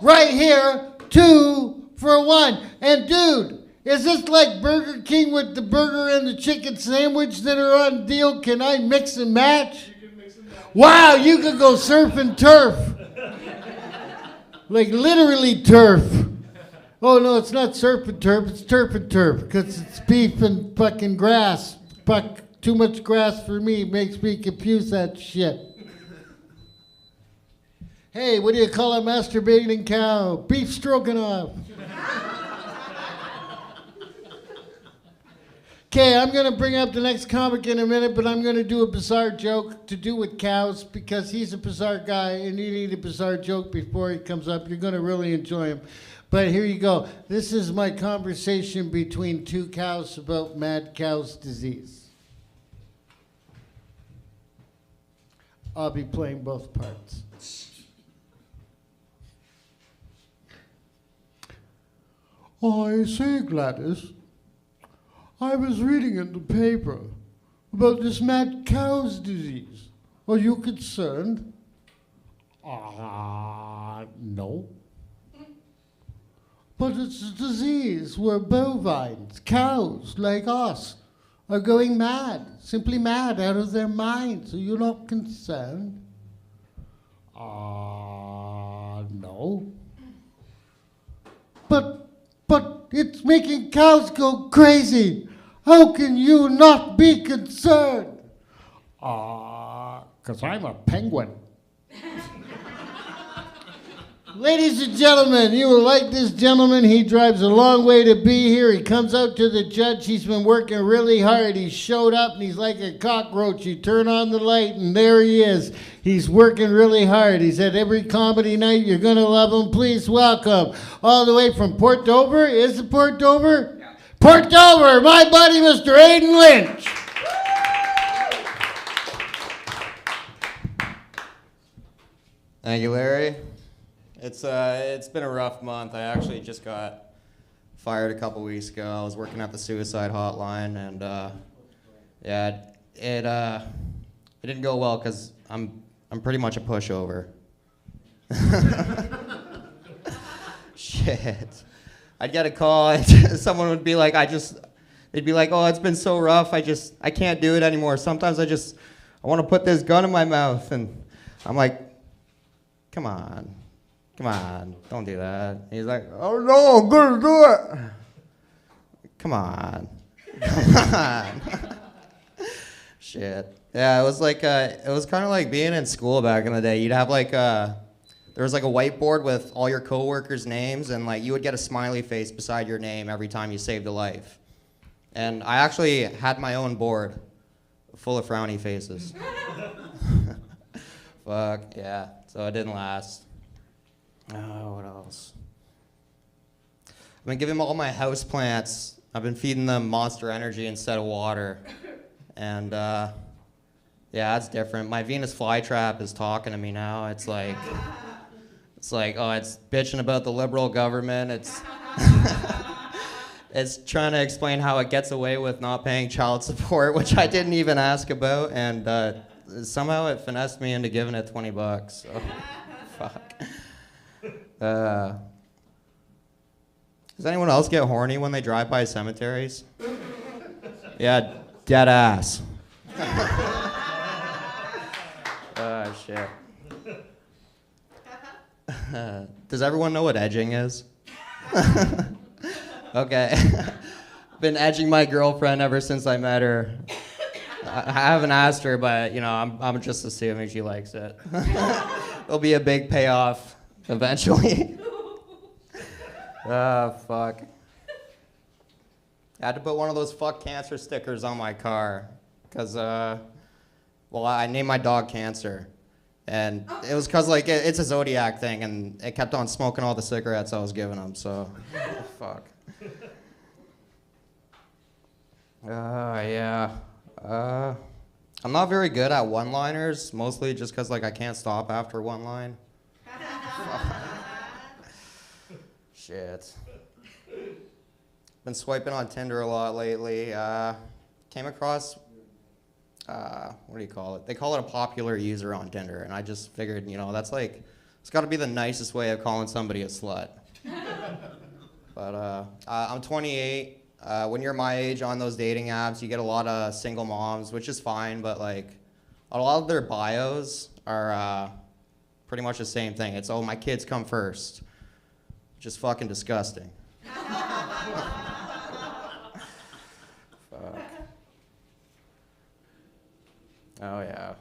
Right here, 2 for 1. And dude, is this like Burger King with the burger and the chicken sandwich that are on deal? Can I mix and match? You can mix them up. Wow, you could go surf and turf. Like literally turf. Oh no, it's not surf and turf, it's turf and turf. Because it's beef and fucking grass. Fuck, too much grass for me makes me confuse that shit. Hey, what do you call a masturbating cow? Beef stroganoff. Okay, I'm going to bring up the next comic in a minute, but I'm going to do a bizarre joke to do with cows because he's a bizarre guy and you need a bizarre joke before he comes up. You're going to really enjoy him. But here you go. This is my conversation between 2 cows about mad cow's disease. I'll be playing both parts. I say, Gladys, I was reading in the paper about this mad cow's disease. Are you concerned? No. But it's a disease where bovines, cows like us, are going mad, simply mad out of their minds. Are you not concerned? No. But it's making cows go crazy. How can you not be concerned? 'Cause I'm a penguin. Ladies and gentlemen, you will like this gentleman. He drives a long way to be here. He comes out to the judge. He's been working really hard. He showed up and he's like a cockroach. You turn on the light and there he is. He's working really hard. He's at every comedy night. You're going to love him. Please welcome, all the way from Port Dover. Is it Port Dover? Yeah. Port Dover, my buddy, Mr. Aiden Lynch. Thank you, Larry. It's been a rough month. I actually just got fired a couple weeks ago. I was working at the suicide hotline, and it didn't go well because I'm pretty much a pushover. Shit. I'd get a call, and someone would be like, they'd be like, oh, it's been so rough. I can't do it anymore. Sometimes I want to put this gun in my mouth, and I'm like, come on, don't do that. He's like, oh no, I'm gonna do it. Come on. Shit. Yeah, it was like, it was kind of like being in school back in the day. You'd have like, there was like a whiteboard with all your coworkers' names, and like you would get a smiley face beside your name every time you saved a life. And I actually had my own board full of frowny faces. Fuck, yeah. So it didn't last. Oh, what else? I've been giving all my house plants, I've been feeding them Monster Energy instead of water. And yeah, that's different. My Venus flytrap is talking to me now. It's like, oh, it's bitching about the liberal government. It's trying to explain how it gets away with not paying child support, which I didn't even ask about, and somehow it finessed me into giving it $20. So, fuck. Does anyone else get horny when they drive by cemeteries? Yeah, dead ass. Oh, shit. Does everyone know what edging is? Okay. Been edging my girlfriend ever since I met her. I haven't asked her, but you know, I'm just assuming she likes it. It'll be a big payoff eventually. Oh, fuck. I had to put one of those fuck cancer stickers on my car because, well, I named my dog Cancer. And it was because, like, it's a zodiac thing, and it kept on smoking all the cigarettes I was giving him, so, fuck. Yeah. I'm not very good at one-liners, mostly just because, like, I can't stop after one line. Shit. Been swiping on Tinder a lot lately. Came across... what do you call it? They call it a popular user on Tinder, and I just figured, you know, that's like, it's got to be the nicest way of calling somebody a slut. But I'm 28. When you're my age on those dating apps, you get a lot of single moms, which is fine, but like, a lot of their bios are pretty much the same thing. It's, oh, my kids come first. Just fucking disgusting. Fuck. Oh, yeah.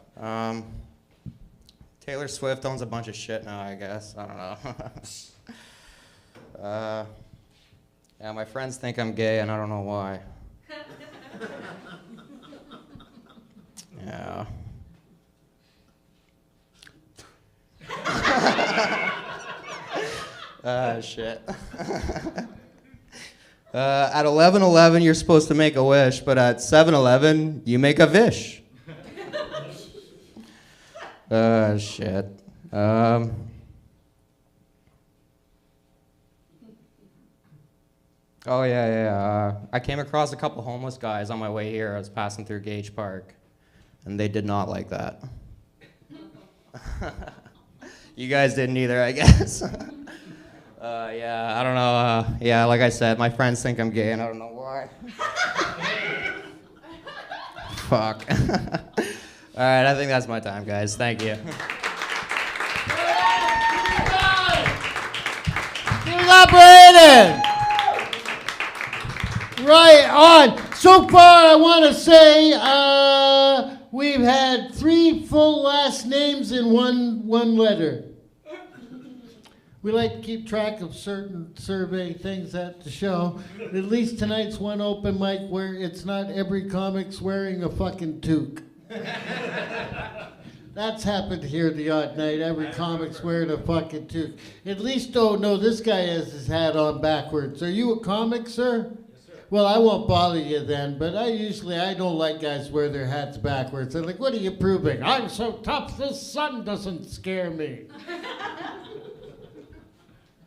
Taylor Swift owns a bunch of shit now, I guess. I don't know. Yeah, my friends think I'm gay, and I don't know why. Yeah. Shit. At 11:11, you're supposed to make a wish, but at 7:11, you make a vish. Shit. Oh, yeah. I came across a couple homeless guys on my way here. I was passing through Gage Park, and they did not like that. You guys didn't either, I guess. Yeah, I don't know. Yeah, like I said, my friends think I'm gay, and I don't know why. Fuck. All right, I think that's my time, guys. Thank you. Elaborated! Right on. So far, I want to say we've had 3 full last names in one letter. We like to keep track of certain survey things at the show. At least tonight's one open mic where it's not every comic's wearing a fucking toque. That's happened here the odd night. Every comic's wearing a fucking toque. At least, oh no, this guy has his hat on backwards. Are you a comic, sir? Yes, sir. Well, I won't bother you then, but I don't like guys wear their hats backwards. They're like, what are you proving? I'm so tough, this sun doesn't scare me.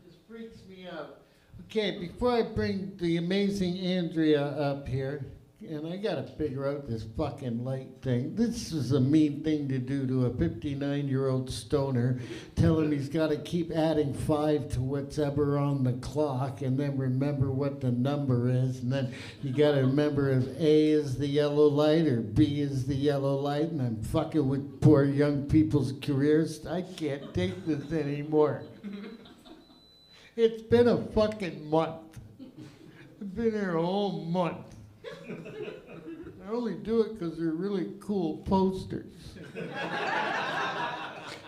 This freaks me out. Okay, before I bring the amazing Andrea up here, and I gotta figure out this fucking light thing. This is a mean thing to do to a 59-year-old stoner. Tell him he's gotta keep adding 5 to what's ever on the clock and then remember what the number is. And then you gotta remember if A is the yellow light or B is the yellow light. And I'm fucking with poor young people's careers. I can't take this anymore. It's been a fucking month. I've been here a whole month. I only do it because they're really cool posters.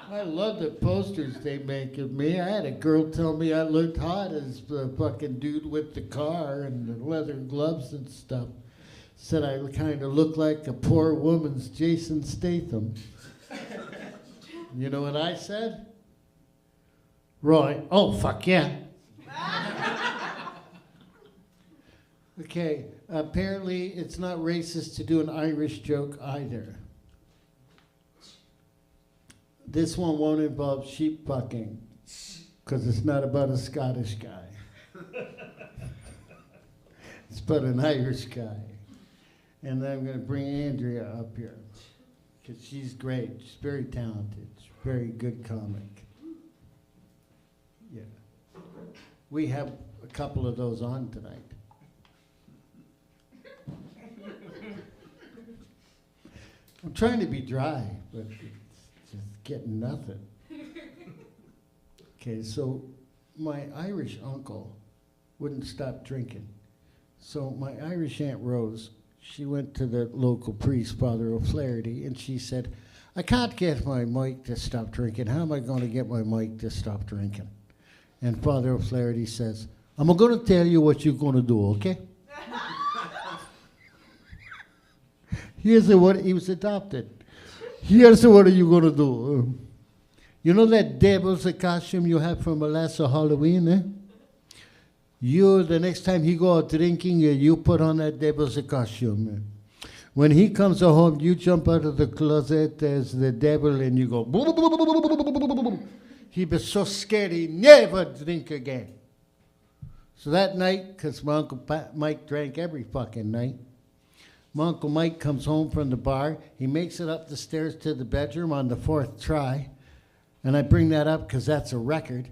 I love the posters they make of me. I had a girl tell me I looked hot as the fucking dude with the car and the leather gloves and stuff. Said I kind of looked like a poor woman's Jason Statham. You know what I said? Roy. Oh, fuck yeah. Okay, apparently it's not racist to do an Irish joke either. This one won't involve sheep fucking, because it's not about a Scottish guy. It's but an Irish guy. And then I'm going to bring Andrea up here because she's great. She's very talented. She's a very good comic. Yeah. We have a couple of those on tonight. I'm trying to be dry, but it's just getting nothing. Okay, so my Irish uncle wouldn't stop drinking. So my Irish Aunt Rose, she went to the local priest, Father O'Flaherty, and she said, I can't get my Mike to stop drinking. How am I going to get my Mike to stop drinking? And Father O'Flaherty says, I'm going to tell you what you're going to do, okay? Here's what he was adopted. Here's what are you going to do. You know that devil's costume you have from last Halloween, eh? You, the next time he go out drinking, you put on that devil's costume. When he comes home, you jump out of the closet as the devil and you go, boo, boo, boo, boo, boo, boo, boo, boo, boo, boo. He was so scared he never drink again. So that night, because my Uncle Mike drank every fucking night, my Uncle Mike comes home from the bar. He makes it up the stairs to the bedroom on the 4th try. And I bring that up because that's a record.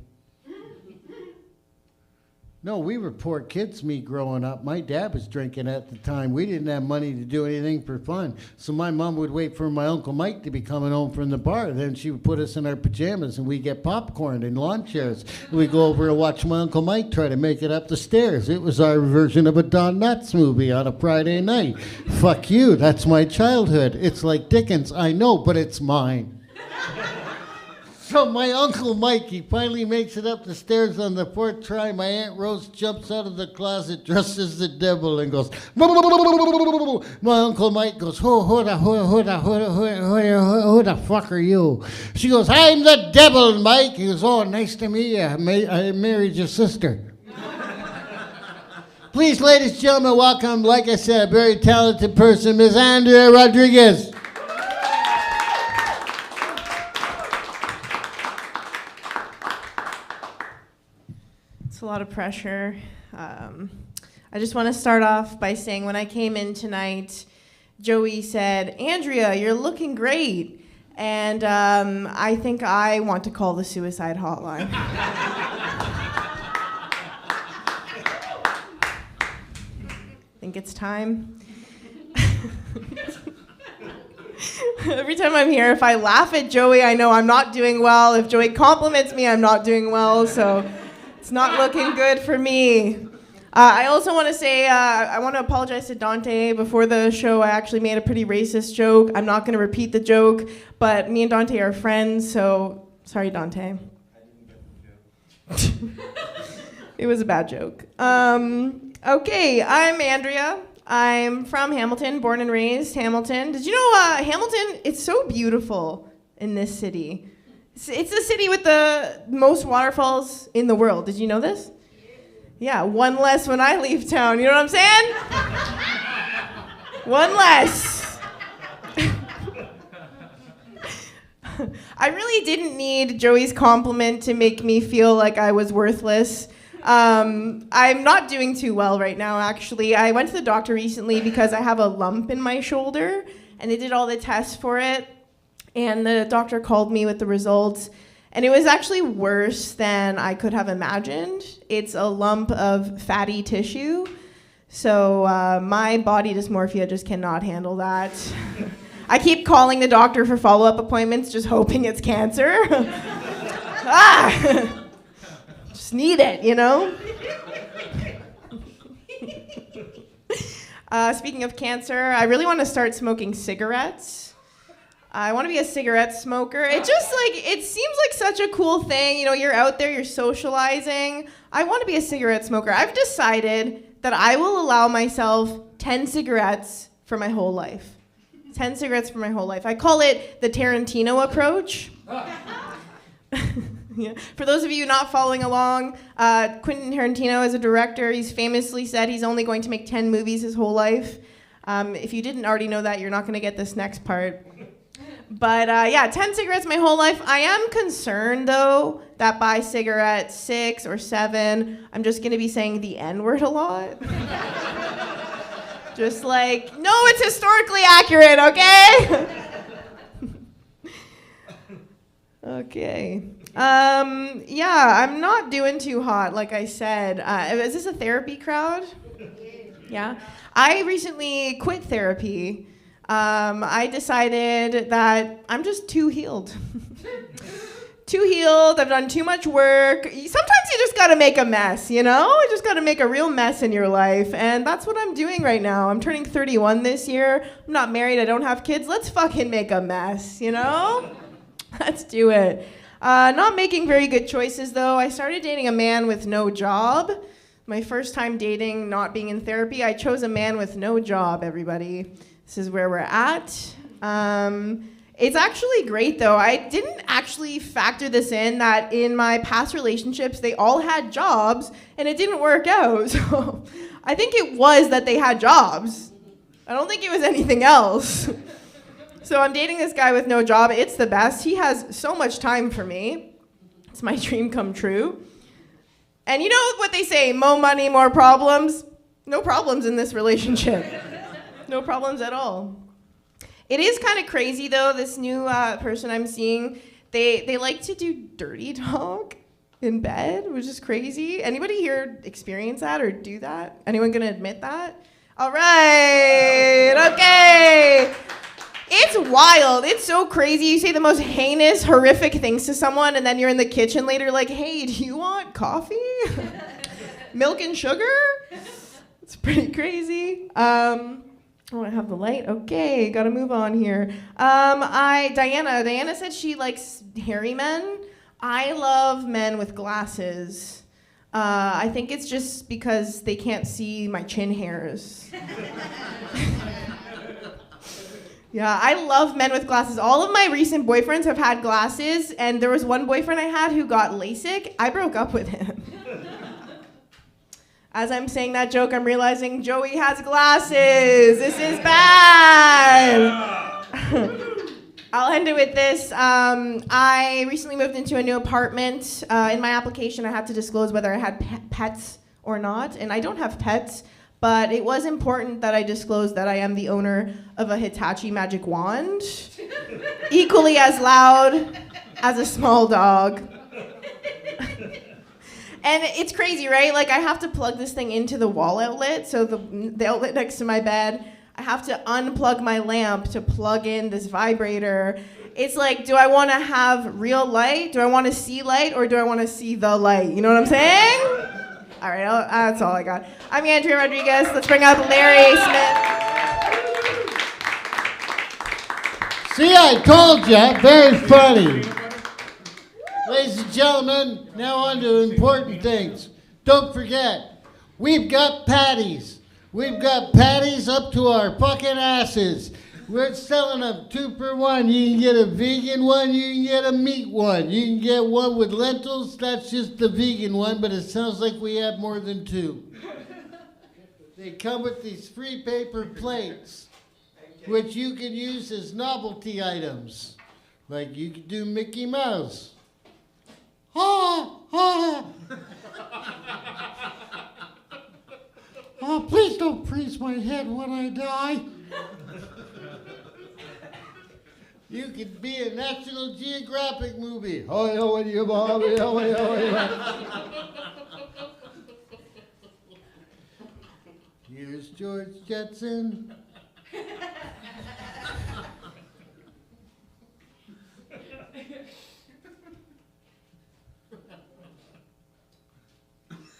No, we were poor kids, me growing up. My dad was drinking at the time. We didn't have money to do anything for fun. So my mom would wait for my Uncle Mike to be coming home from the bar. Then she would put us in our pajamas and we'd get popcorn and lawn chairs. We'd go over and watch my Uncle Mike try to make it up the stairs. It was our version of a Don Knotts movie on a Friday night. Fuck you, that's my childhood. It's like Dickens, I know, but it's mine. So my Uncle Mike, he finally makes it up the stairs on the 4th try. My Aunt Rose jumps out of the closet dressed as the devil and goes, my Uncle Mike goes, who the fuck are you? She goes, I'm the devil, Mike. He goes, oh, nice to meet you. I married your sister. Please, ladies and gentlemen, welcome, like I said, a very talented person, Ms. Andrea Rodriguez. A lot of pressure. I just want to start off by saying when I came in tonight, Joey said, Andrea, you're looking great. And I think I want to call the suicide hotline. I think it's time. Every time I'm here, if I laugh at Joey, I know I'm not doing well. If Joey compliments me, I'm not doing well. So it's not looking good for me. I also want to say, I want to apologize to Dante. Before the show, I actually made a pretty racist joke. I'm not going to repeat the joke, but me and Dante are friends, so sorry, Dante. It was a bad joke. Okay, I'm Andrea. I'm from Hamilton, born and raised Hamilton. Did you know Hamilton, it's so beautiful in this city. It's the city with the most waterfalls in the world. Did you know this? Yeah, one less when I leave town. You know what I'm saying? One less. I really didn't need Joey's compliment to make me feel like I was worthless. I'm not doing too well right now, actually. I went to the doctor recently because I have a lump in my shoulder, and they did all the tests for it. And the doctor called me with the results, and it was actually worse than I could have imagined. It's a lump of fatty tissue, so my body dysmorphia just cannot handle that. I keep calling the doctor for follow-up appointments, just hoping it's cancer. Just need it, you know? Speaking of cancer, I really want to start smoking cigarettes. I want to be a cigarette smoker. It seems like such a cool thing. You know, you're out there, you're socializing. I want to be a cigarette smoker. I've decided that I will allow myself 10 cigarettes for my whole life. 10 cigarettes for my whole life. I call it the Tarantino approach. Yeah. For those of you not following along, Quentin Tarantino is a director. He's famously said he's only going to make 10 movies his whole life. If you didn't already know that, you're not going to get this next part. But yeah, 10 cigarettes my whole life. I am concerned, though, that by cigarette 6 or 7, I'm just going to be saying the N-word a lot. Just like, no, it's historically accurate, okay? Okay. Yeah, I'm not doing too hot, like I said. Is this a therapy crowd? Yeah. I recently quit therapy. I decided that I'm just too healed. Too healed. I've done too much work. Sometimes you just gotta make a mess, you know? You just gotta make a real mess in your life. And that's what I'm doing right now. I'm turning 31 this year. I'm not married. I don't have kids. Let's fucking make a mess, you know? Let's do it. Not making very good choices, though. I started dating a man with no job. My first time dating, not being in therapy, I chose a man with no job, everybody. This is where we're at. It's actually great, though. I didn't actually factor this in, that in my past relationships, they all had jobs, and it didn't work out. So I think it was that they had jobs. I don't think it was anything else. So I'm dating this guy with no job. It's the best. He has so much time for me. It's my dream come true. And you know what they say, more money, more problems? No problems in this relationship. No problems at all. It is kind of crazy, though, this new person I'm seeing. They like to do dirty talk in bed, which is crazy. Anybody here experience that or do that? Anyone gonna admit that? All right, okay. It's wild. It's so crazy. You say the most heinous, horrific things to someone, and then you're in the kitchen later like, hey, do you want coffee? Milk and sugar? It's pretty crazy. Oh, I have the light. Okay, gotta move on here. Diana said she likes hairy men. I love men with glasses. I think it's just because they can't see my chin hairs. Yeah, I love men with glasses. All of my recent boyfriends have had glasses, and there was one boyfriend I had who got LASIK. I broke up with him. As I'm saying that joke, I'm realizing Joey has glasses. This is bad. I'll end it with this. I recently moved into a new apartment. In my application, I had to disclose whether I had pets or not, and I don't have pets, but it was important that I disclose that I am the owner of a Hitachi magic wand, equally as loud as a small dog. And it's crazy, right? Like, I have to plug this thing into the wall outlet, so the outlet next to my bed. I have to unplug my lamp to plug in this vibrator. It's like, do I want to have real light? Do I want to see light, or do I want to see the light? You know what I'm saying? All right, that's all I got. I'm Andrea Rodriguez. Let's bring out Larry Smith. See, I told you. Very funny. Ladies and gentlemen, now on to important things. Don't forget, we've got patties. We've got patties up to our fucking asses. We're selling them 2 for $1. You can get a vegan one, you can get a meat one. You can get one with lentils, that's just the vegan one, but it sounds like we have more than 2. They come with these free paper plates, which you can use as novelty items. Like you could do Mickey Mouse. Ah, ah. Oh, please don't freeze my head when I die. You could be a National Geographic movie. Here's George Jetson.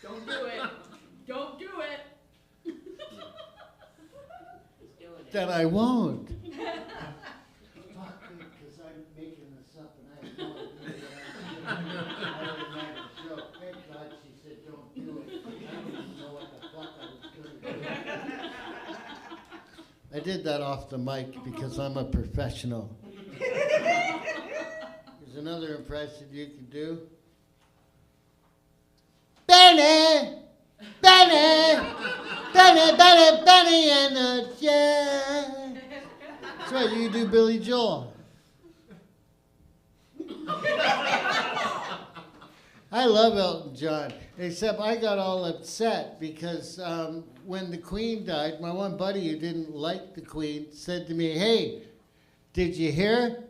Don't do it. Don't do it. That I won't. Fuck, because I'm making this up and I have no idea. I didn't write a joke. Thank God she said don't do it. I don't even know what the fuck I was going to do. I did that off the mic because I'm a professional. There's another impression you can do. Benny! Benny! Benny, Benny, Benny and the Jet. That's right, you do Billy Joel. I love Elton John, except I got all upset because when the Queen died, my one buddy who didn't like the Queen said to me, "Hey, did you hear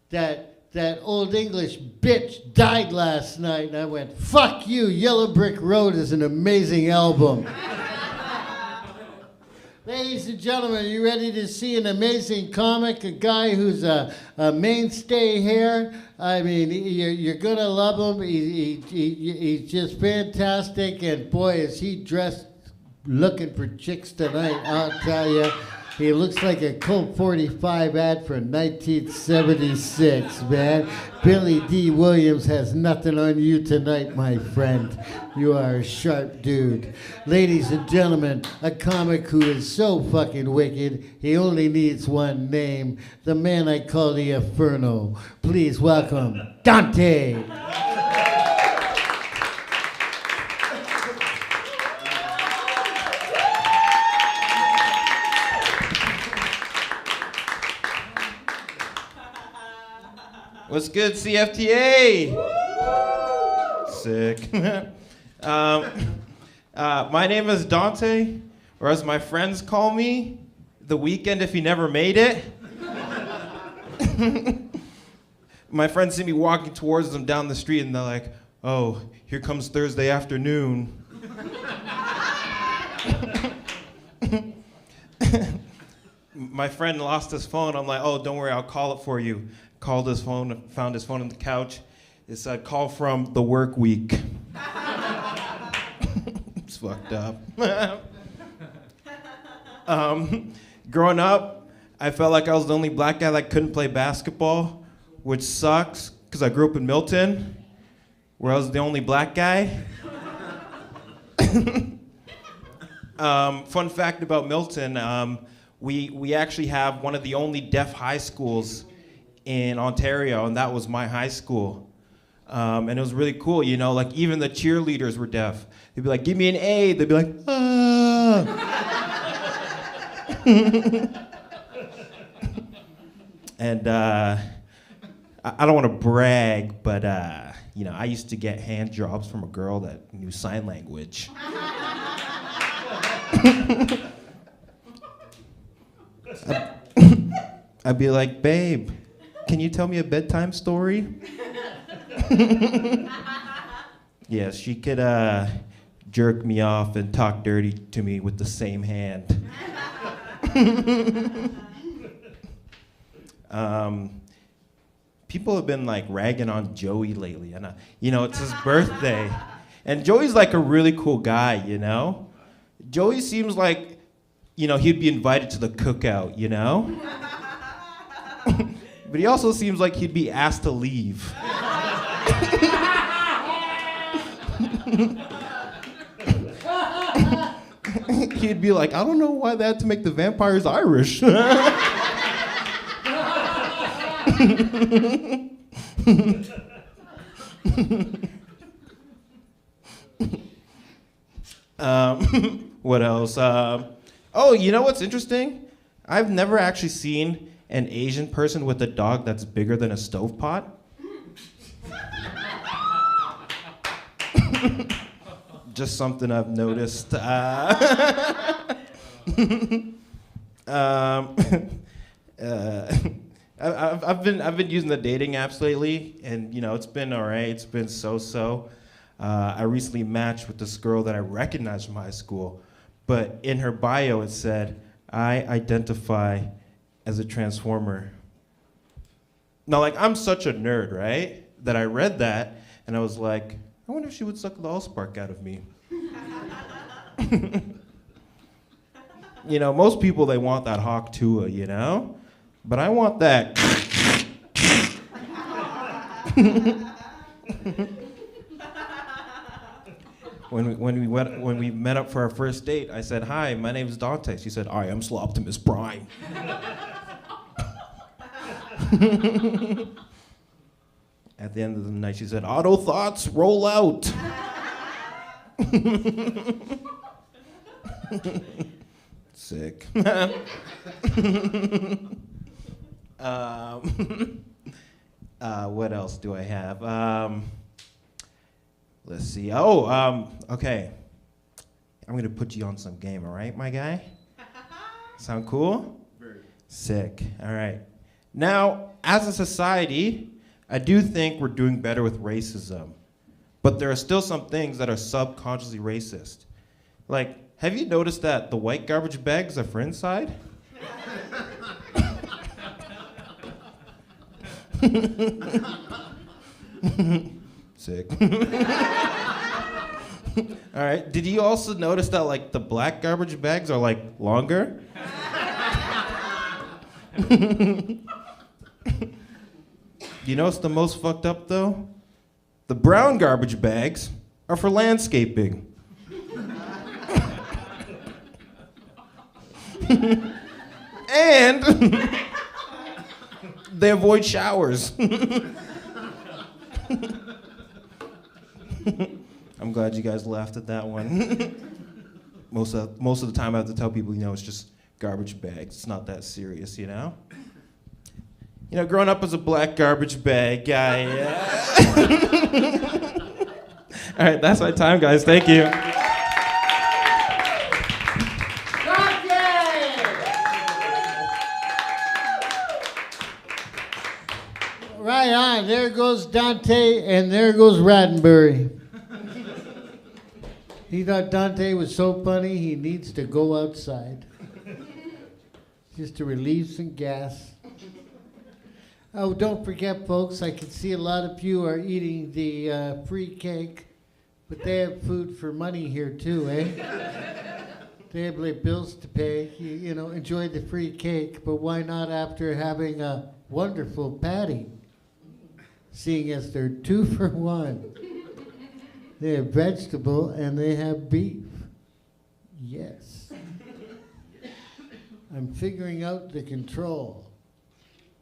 that Old English bitch died last night?" And I went, "Fuck you, Yellow Brick Road is an amazing album." Ladies and gentlemen, are you ready to see an amazing comic? A guy who's a mainstay here. I mean, you're going to love him. He's just fantastic. And boy, is he dressed looking for chicks tonight, I'll tell you. He looks like a Colt 45 ad from 1976, man. Billy D. Williams has nothing on you tonight, my friend. You are a sharp dude. Ladies and gentlemen, a comic who is so fucking wicked, he only needs one name. The man I call the Inferno. Please welcome Dante. What's good, CFTA? Sick. My name is Dante, or as my friends call me, The Weekend if he never made it. My friends see me walking towards them down the street and they're like, "Oh, here comes Thursday afternoon." My friend lost his phone. I'm like, "Oh, don't worry, I'll call it for you." Called his phone, found his phone on the couch. It said, "Call from the work week." It's fucked up. Growing up, I felt like I was the only black guy that couldn't play basketball, which sucks, because I grew up in Milton, where I was the only black guy. Fun fact about Milton, we actually have one of the only deaf high schools in Ontario, and that was my high school. And it was really cool, you know, like even the cheerleaders were deaf. They'd be like, "Give me an A." They'd be like, "Ah." And I don't want to brag, but you know, I used to get hand jobs from a girl that knew sign language. I'd be like, "Babe, can you tell me a bedtime story?" Yes, she could jerk me off and talk dirty to me with the same hand. People have been like ragging on Joey lately, and you know, it's his birthday, and Joey's like a really cool guy, you know. Joey seems like, you know, he'd be invited to the cookout, you know. But he also seems like he'd be asked to leave. He'd be like, "I don't know why they had to make the vampires Irish." What else? Oh, you know what's interesting? I've never actually seen an Asian person with a dog that's bigger than a stovetop. Just something I've noticed. I've been using the dating apps lately, and you know, it's been alright. It's been so-so. I recently matched with this girl that I recognized from high school, but in her bio it said, "I identify as a transformer." Now, like, I'm such a nerd, right? That I read that and I was like, I wonder if she would suck the allspark out of me. You know, most people, they want that hawk Tua, you know? But I want that. When we met up for our first date, I said, "Hi, my name's Dante." She said, "I am Sloptimus Prime." At the end of the night, she said, "Auto thoughts, roll out." Sick. What else do I have? Let's see. Oh, okay. I'm gonna put you on some game, all right, my guy? Sound cool? Very. Sick. All right. Now, as a society, I do think we're doing better with racism, but there are still some things that are subconsciously racist. Like, have you noticed that the white garbage bags are for inside? Sick. All right. Did you also notice that like the black garbage bags are like longer? You know what's the most fucked up though? The brown garbage bags are for landscaping. And they avoid showers. I'm glad you guys laughed at that one. Most of the time I have to tell people, it's just garbage bags. It's not that serious, Growing up as a black garbage bag guy. All right, that's my time, guys. Thank you. Right on. There goes Dante, and there goes Roddenberry. He thought Dante was so funny, he needs to go outside. Just to relieve some gas. Oh, don't forget, folks, I can see a lot of you are eating the free cake, but they have food for money here too, eh? They have like bills to pay. You enjoy the free cake, but why not after having a wonderful patty? Seeing as they're 2 for 1. They have vegetable and they have beef. Yes. I'm figuring out the control.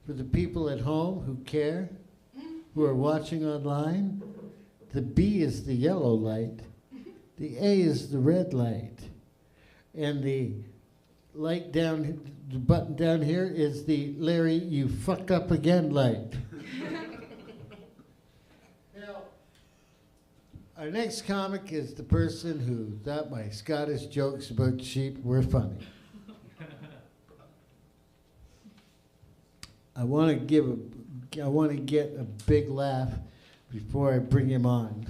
For the people at home who care, who are watching online, the B is the yellow light, the A is the red light, and the light down, the button down here is the Larry, you fucked up again light. Now, our next comic is the person who thought my Scottish jokes about sheep were funny. I want to get a big laugh before I bring him on.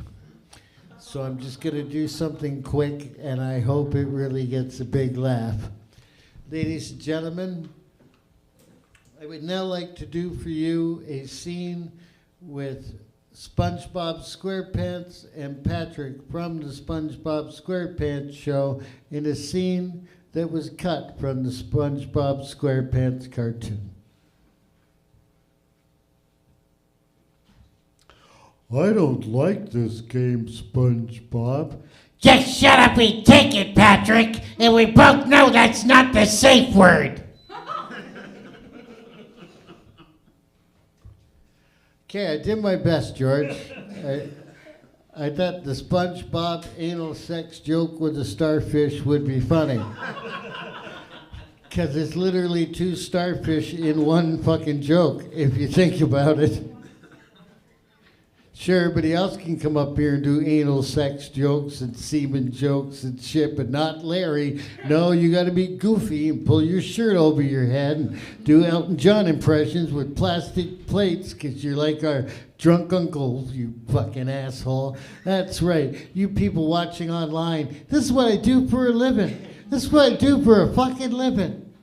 So I'm just going to do something quick, and I hope it really gets a big laugh. Ladies and gentlemen, I would now like to do for you a scene with SpongeBob SquarePants and Patrick from the SpongeBob SquarePants show in a scene that was cut from the SpongeBob SquarePants cartoon. I don't like this game, SpongeBob. Just shut up and take it, Patrick, and we both know that's not the safe word. Okay, I did my best, George. I thought the SpongeBob anal sex joke with a starfish would be funny. Because it's literally 2 starfish in one fucking joke, if you think about it. Sure, everybody else can come up here and do anal sex jokes and semen jokes and shit, but not Larry. No, you gotta be goofy and pull your shirt over your head and do Elton John impressions with plastic plates, because you're like our drunk uncle, you fucking asshole. That's right, you people watching online, this is what I do for a living. This is what I do for a fucking living.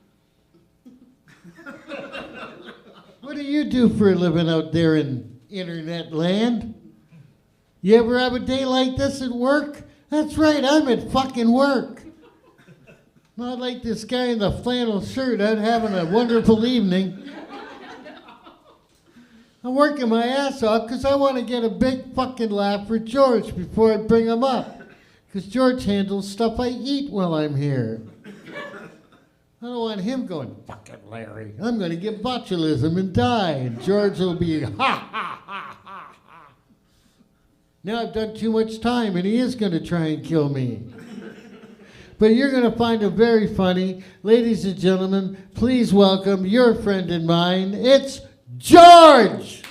What do you do for a living out there in internet land? You ever have a day like this at work? That's right, I'm at fucking work. Not like this guy in the flannel shirt out having a wonderful evening. I'm working my ass off because I want to get a big fucking laugh for George before I bring him up. Because George handles stuff I eat while I'm here. I don't want him going, fucking Larry. I'm going to get botulism and die. And George will be, ha, ha, ha, ha, ha. Now I've done too much time, and he is going to try and kill me. But you're going to find him very funny. Ladies and gentlemen, please welcome your friend and mine. It's George!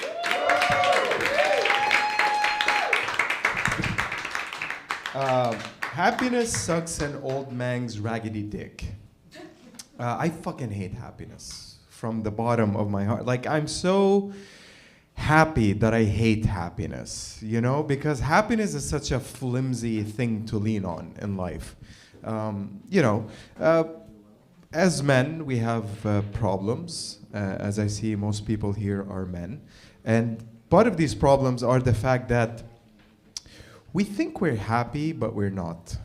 Happiness sucks an old man's raggedy dick. I fucking hate happiness from the bottom of my heart. Like, I'm so happy that I hate happiness, you know, because happiness is such a flimsy thing to lean on in life. You know, as men, we have problems. As I see, most people here are men. And part of these problems are the fact that we think we're happy, but we're not.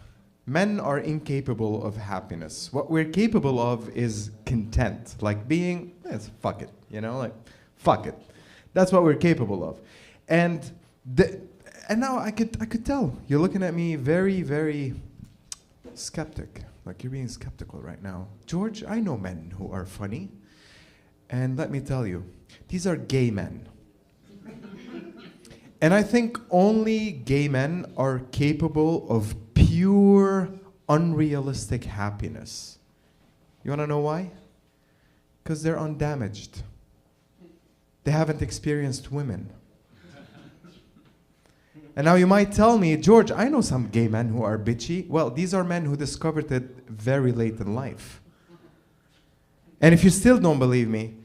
Men are incapable of happiness. What we're capable of is content, like being, fuck it, you know, like, fuck it. That's what we're capable of. And now I could tell, you're looking at me very, very skeptic. Like, you're being skeptical right now. George, I know men who are funny. And let me tell you, these are gay men. And I think only gay men are capable of pure, unrealistic happiness. You want to know why? Because they're undamaged. They haven't experienced women. And now you might tell me, George, I know some gay men who are bitchy. Well, these are men who discovered it very late in life. And if you still don't believe me,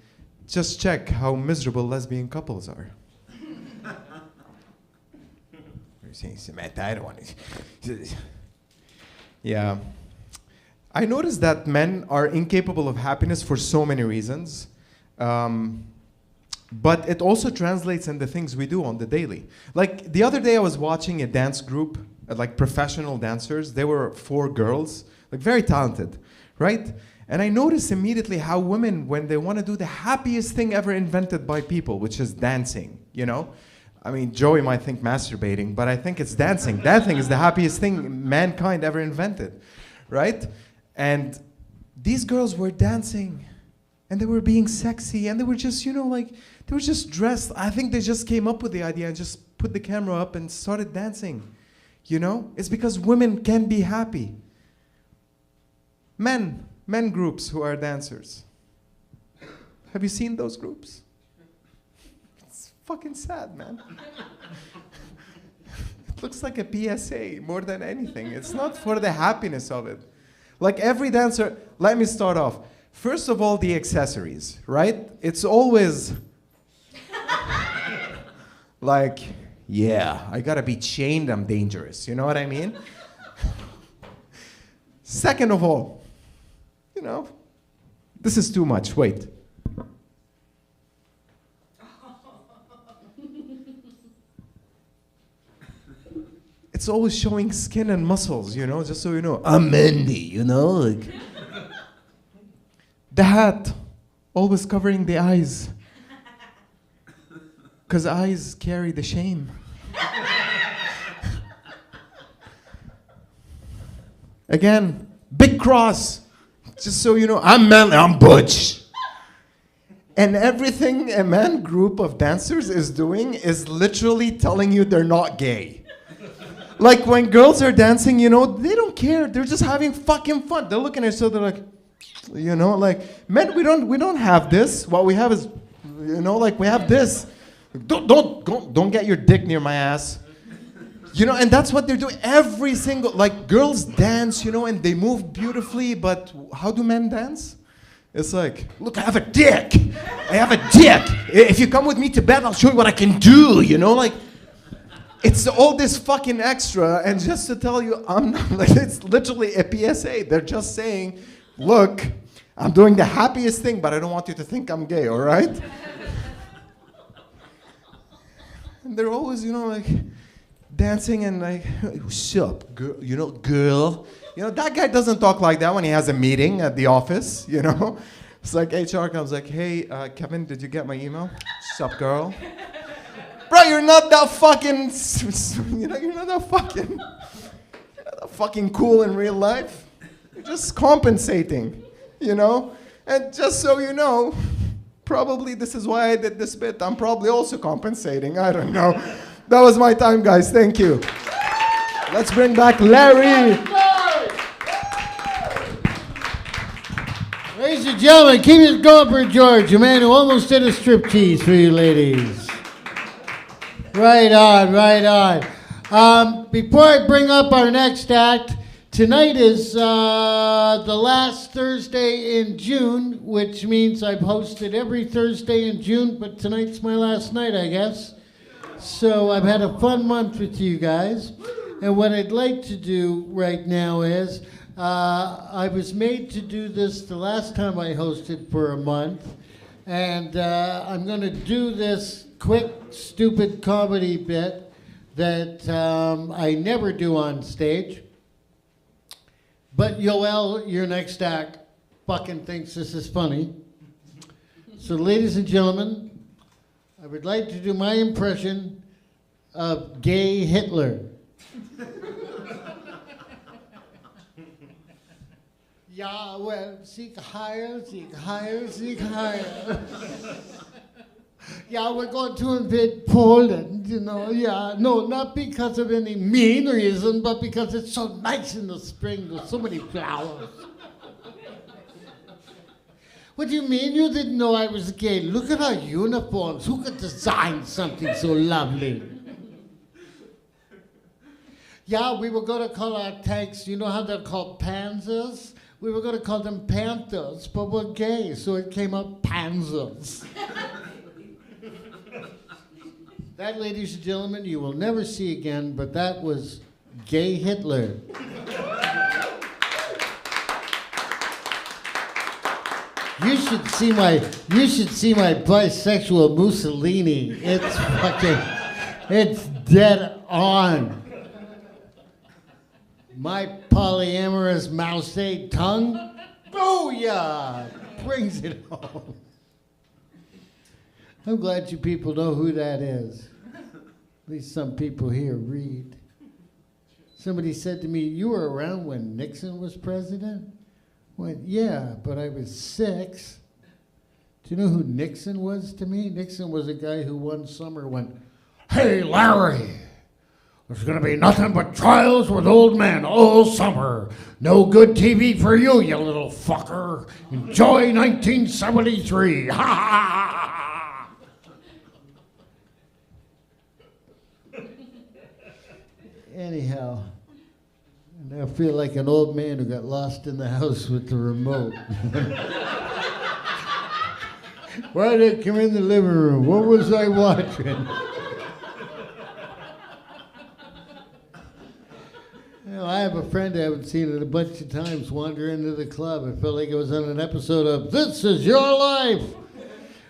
just check how miserable lesbian couples are. You're saying, Samantha, I don't want to. Yeah. I noticed that men are incapable of happiness for so many reasons. But it also translates in the things we do on the daily. Like, the other day I was watching a dance group, like professional dancers. They were 4 girls, like very talented, right? And I noticed immediately how women, when they want to do the happiest thing ever invented by people, which is dancing, you know? I mean, Joey might think masturbating, but I think it's dancing. Dancing is the happiest thing mankind ever invented, right? And these girls were dancing, and they were being sexy, and they were just, you know, like, they were just dressed. I think they just came up with the idea and just put the camera up and started dancing, you know? It's because women can be happy. Men groups who are dancers. Have you seen those groups? It's fucking sad, man. It looks like a PSA more than anything. It's not for the happiness of it. Like, every dancer, let me start off. First of all, the accessories, right? It's always like, yeah, I gotta be chained, I'm dangerous. You know what I mean? Second of all, you know, this is too much, wait. It's always showing skin and muscles, you know, just so you know. I'm Mandy, you know, like. The hat, always covering the eyes. Because eyes carry the shame. Again, big cross. Just so you know, I'm manly, I'm butch. And everything a man group of dancers is doing is literally telling you they're not gay. Like, when girls are dancing, you know, they don't care. They're just having fucking fun. They're looking at each other like, you know, like, men, we don't have this. What we have is, you know, like, we have this. Don't get your dick near my ass. You know, and that's what they're doing. Every single, like, girls dance, you know, and they move beautifully, but how do men dance? It's like, look, I have a dick. I have a dick. If you come with me to bed, I'll show you what I can do, you know, like, it's all this fucking extra, and just to tell you, I'm not, like, it's literally a PSA. They're just saying, look, I'm doing the happiest thing, but I don't want you to think I'm gay, all right? And they're always, you know, like, dancing and like, what's up, girl? You know, girl. You know, that guy doesn't talk like that when he has a meeting at the office, you know? It's like HR comes like, hey, Kevin, did you get my email? What's up, girl? Bro, you're not that fucking, you know, you're not that fucking cool in real life. You're just compensating, you know? And just so you know, probably this is why I did this bit. I'm probably also compensating. I don't know. That was my time, guys. Thank you. Let's bring back Larry. Ladies and gentlemen, keep it going for George, a man who almost did a striptease for you ladies. Right on, right on. Before I bring up our next act, tonight is the last Thursday in June, which means I've hosted every Thursday in June, but tonight's my last night, I guess. So I've had a fun month with you guys. And what I'd like to do right now is, I was made to do this the last time I hosted for a month. And I'm going to do this quick, stupid comedy bit that I never do on stage. But Yoel, your next act, fucking thinks this is funny. So ladies and gentlemen, I would like to do my impression of gay Hitler. Ja, well, Sieg Heil, Sieg Heil, Sieg Heil. Yeah, we're going to invade Poland, you know, yeah. No, not because of any mean reason, but because it's so nice in the spring. There's so many flowers. What do you mean you didn't know I was gay? Look at our uniforms. Who could design something so lovely? Yeah, we were going to call our tanks, you know how they're called panzers? We were going to call them panthers, but we're gay, so it came up panzers. That, ladies and gentlemen, you will never see again, but that was gay Hitler. You should see my bisexual Mussolini. It's dead on. My polyamorous mouse tongue, booyah, brings it home. I'm glad you people know who that is. At least some people here read. Somebody said to me, you were around when Nixon was president? I went, yeah, but I was 6. Do you know who Nixon was to me? Nixon was a guy who one summer went, hey, Larry, there's going to be nothing but trials with old men all summer. No good TV for you, you little fucker. Enjoy 1973. Ha ha! Anyhow, I feel like an old man who got lost in the house with the remote. Why did I come in the living room? What was I watching? You know, I have a friend I haven't seen it a bunch of times wander into the club. I felt like it was on an episode of This Is Your Life.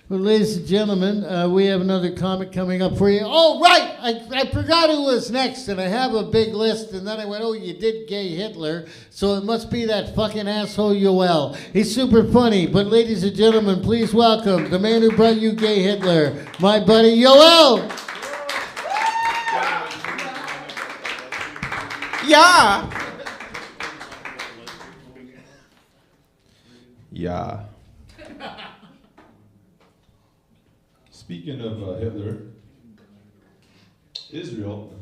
Well, ladies and gentlemen, we have another comic coming up for you. Oh, right! I forgot who was next, and I have a big list, and then I went, oh, you did gay Hitler, so it must be that fucking asshole Yoel. He's super funny, but ladies and gentlemen, please welcome the man who brought you gay Hitler, my buddy Yoel! Yeah. Yeah. Speaking of Hitler, Israel.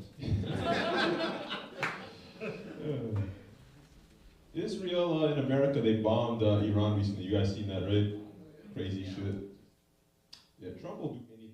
Israel in America, they bombed Iran recently. You guys seen that, right? Crazy shit. Yeah, Trump will do anything.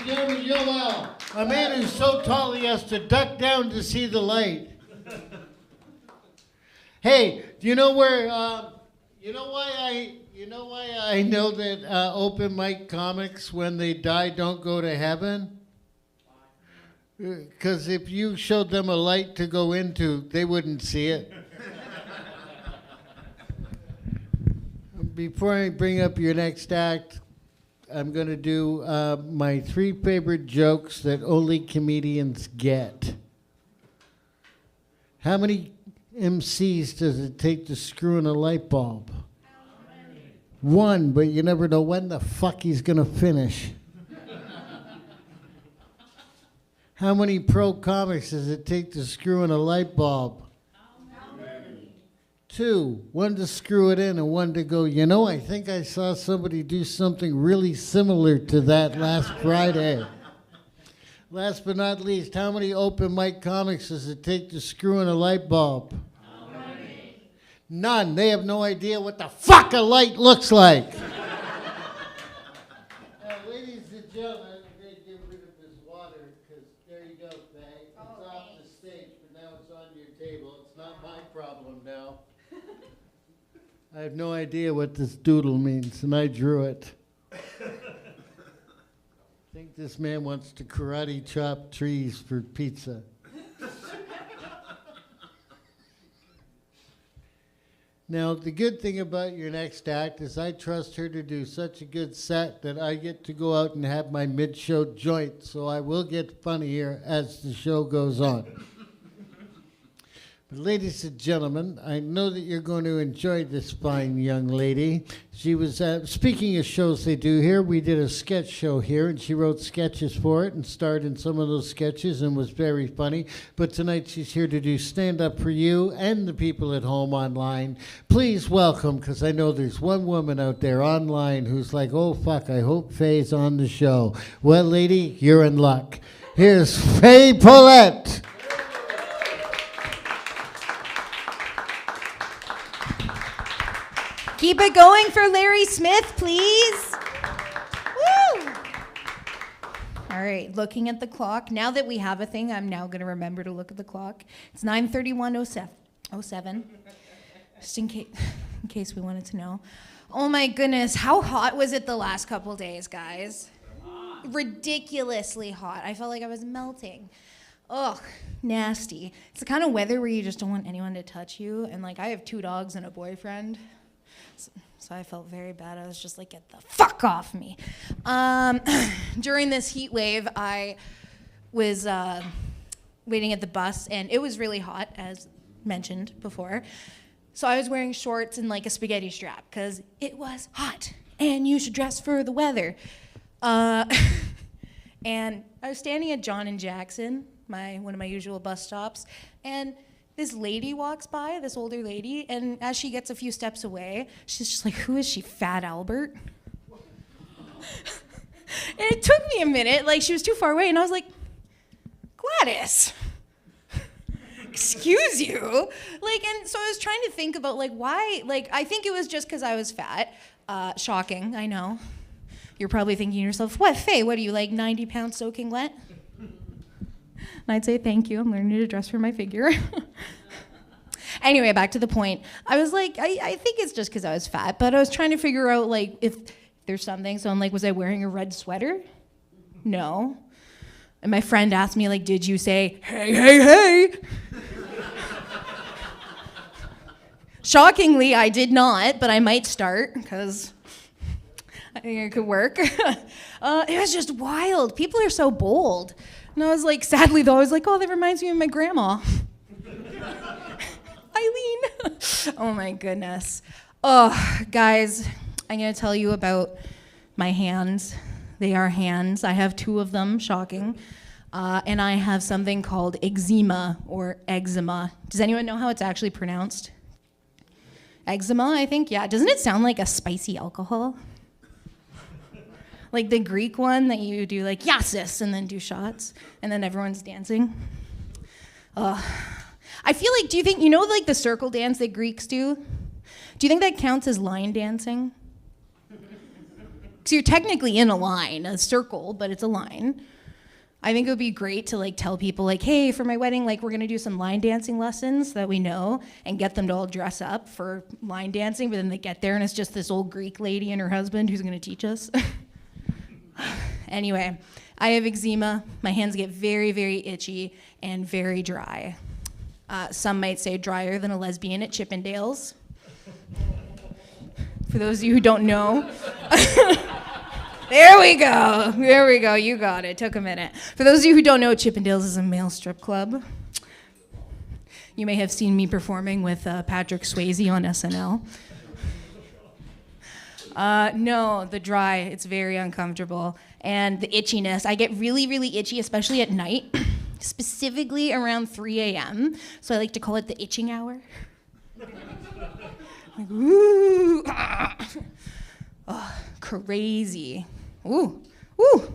and gentlemen, Yoel, a man who's so tall he has to duck down to see the light. Hey, do you know where? You know why I know that open mic comics, when they die, don't go to heaven? Because if you showed them a light to go into, they wouldn't see it. Before I bring up your next act, I'm going to do my 3 favorite jokes that only comedians get. How many MCs does it take to screw in a light bulb? 1, but you never know when the fuck he's going to finish. How many pro comics does it take to screw in a light bulb? 2, 1 to screw it in and 1 to go, you know, I think I saw somebody do something really similar to that last Friday. Last but not least, how many open mic comics does it take to screw in a light bulb? None. They have no idea what the fuck a light looks like. Ladies and gentlemen, I'm going to get rid of this water because there you go, Faye. It's off the stage, but now it's on your table. It's not my problem now. I have no idea what this doodle means, and I drew it. I think this man wants to karate chop trees for pizza. Now, the good thing about your next act is I trust her to do such a good set that I get to go out and have my mid-show joint, so I will get funnier as the show goes on. But ladies and gentlemen, I know that you're going to enjoy this fine young lady. She was, speaking of shows they do here, we did a sketch show here, and she wrote sketches for it and starred in some of those sketches and was very funny. But tonight she's here to do stand-up for you and the people at home online. Please welcome, because I know there's one woman out there online who's like, oh, fuck, I hope Faye's on the show. Well, lady, you're in luck. Here's Faye Paulette. Keep it going for Larry Smith, please. Woo! All right, looking at the clock. Now that we have a thing, I'm now going to remember to look at the clock. It's 9:31:07. Just in case we wanted to know. Oh my goodness, how hot was it the last couple days, guys? Ridiculously hot. I felt like I was melting. Ugh, nasty. It's the kind of weather where you just don't want anyone to touch you. And like, I have 2 dogs and a boyfriend. So I felt very bad. I was just like, get the fuck off me. During this heat wave, I was waiting at the bus, and it was really hot, as mentioned before. So I was wearing shorts and like a spaghetti strap, because it was hot, and you should dress for the weather. And I was standing at John and Jackson, one of my usual bus stops, and this lady walks by, this older lady, and as she gets a few steps away, she's just like, who is she, Fat Albert? And it took me a minute, like she was too far away, and I was like, Gladys, excuse you? Like, and so I was trying to think about like why, like I think it was just because I was fat. Shocking, I know. You're probably thinking to yourself, what, Faye, what are you, like 90 pounds soaking wet? And I'd say, thank you, I'm learning to dress for my figure. Anyway, back to the point. I was like, I think it's just because I was fat, but I was trying to figure out, like, if there's something. So I'm like, was I wearing a red sweater? No. And my friend asked me, like, did you say, hey, hey, hey? Shockingly, I did not, but I might start, because I think it could work. It was just wild. People are so bold. And I was like, sadly though, I was like, oh, that reminds me of my grandma. Eileen. Oh my goodness. Oh, guys, I'm gonna tell you about my hands. They are hands. I have 2 of them, shocking. And I have something called eczema or eczema. Does anyone know how it's actually pronounced? Eczema, I think, yeah. Doesn't it sound like a spicy alcohol? Like the Greek one that you do like, yasis, and then do shots, and then everyone's dancing. I feel like, do you think, you know like the circle dance that Greeks do? Do you think that counts as line dancing? So you're technically in a line, a circle, but it's a line. I think it would be great to like tell people like, hey, for my wedding, like we're gonna do some line dancing lessons that we know and get them to all dress up for line dancing, but then they get there and it's just this old Greek lady and her husband who's gonna teach us. Anyway, I have eczema. My hands get very, very itchy and very dry. Some might say drier than a lesbian at Chippendales. For those of you who don't know. There we go, you got it, took a minute. For those of you who don't know, Chippendales is a male strip club. You may have seen me performing with Patrick Swayze on SNL. No, the dry, it's very uncomfortable. And the itchiness, I get really, really itchy, especially at night, specifically around 3 a.m. So I like to call it the itching hour. Like, ooh, oh, crazy. Ooh, ooh.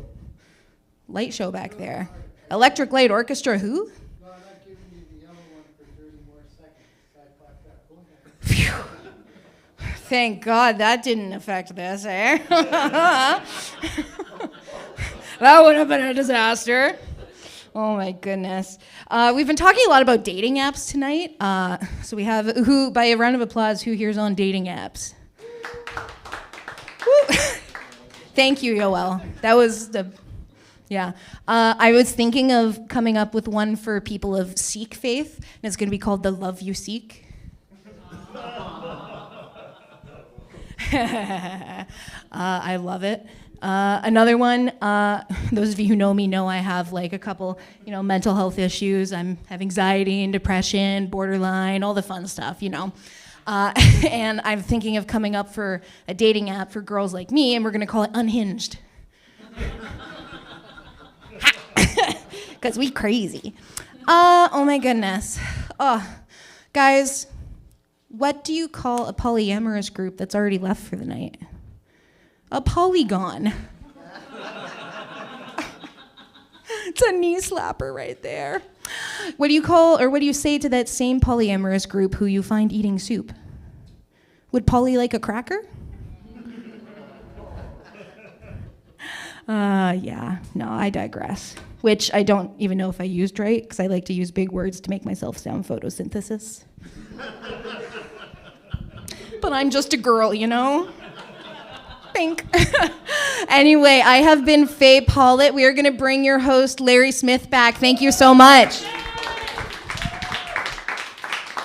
Light show back there. Electric Light Orchestra, who? No, I'm not giving you the yellow one for 30 more seconds. I fucked up. Go ahead. Phew. Thank God that didn't affect this, eh? That would have been a disaster. Oh my goodness. We've been talking a lot about dating apps tonight. So we have, who, by a round of applause, who here's on dating apps? Woo. Thank you, Yoel. That was the, yeah. I was thinking of coming up with one for people of Sikh faith, and it's gonna be called the Love You Seek. I love it. Another one, those of you who know me know I have like a couple, mental health issues. I have anxiety and depression, borderline, all the fun stuff, And I'm thinking of coming up for a dating app for girls like me, and we're gonna call it Unhinged. Because we crazy. Oh my goodness. Oh, guys, what do you call a polyamorous group that's already left for the night? A polygon. It's a knee slapper right there. What do you call, or what do you say to that same polyamorous group who you find eating soup? Would Polly like a cracker? Yeah, no, I digress. Which I don't even know if I used right, because I like to use big words to make myself sound photosynthesis. But I'm just a girl, Pink. Anyway, I have been Faye Pollitt. We are going to bring your host, Larry Smith, back. Thank you so much.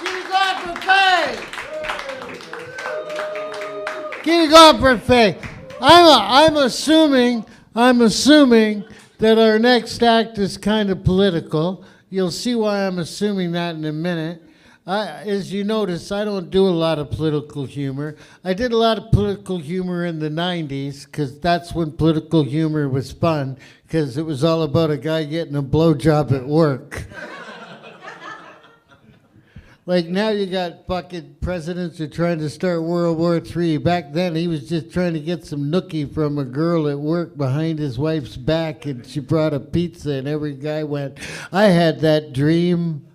Give it up for Faye. Give it up for Faye. I'm assuming that our next act is kind of political. You'll see why I'm assuming that in a minute. As you notice, I don't do a lot of political humor. I did a lot of political humor in the 90s, because that's when political humor was fun, because it was all about a guy getting a blowjob at work. Like now you got fucking presidents who are trying to start World War III. Back then he was just trying to get some nookie from a girl at work behind his wife's back, and she brought a pizza and every guy went, I had that dream.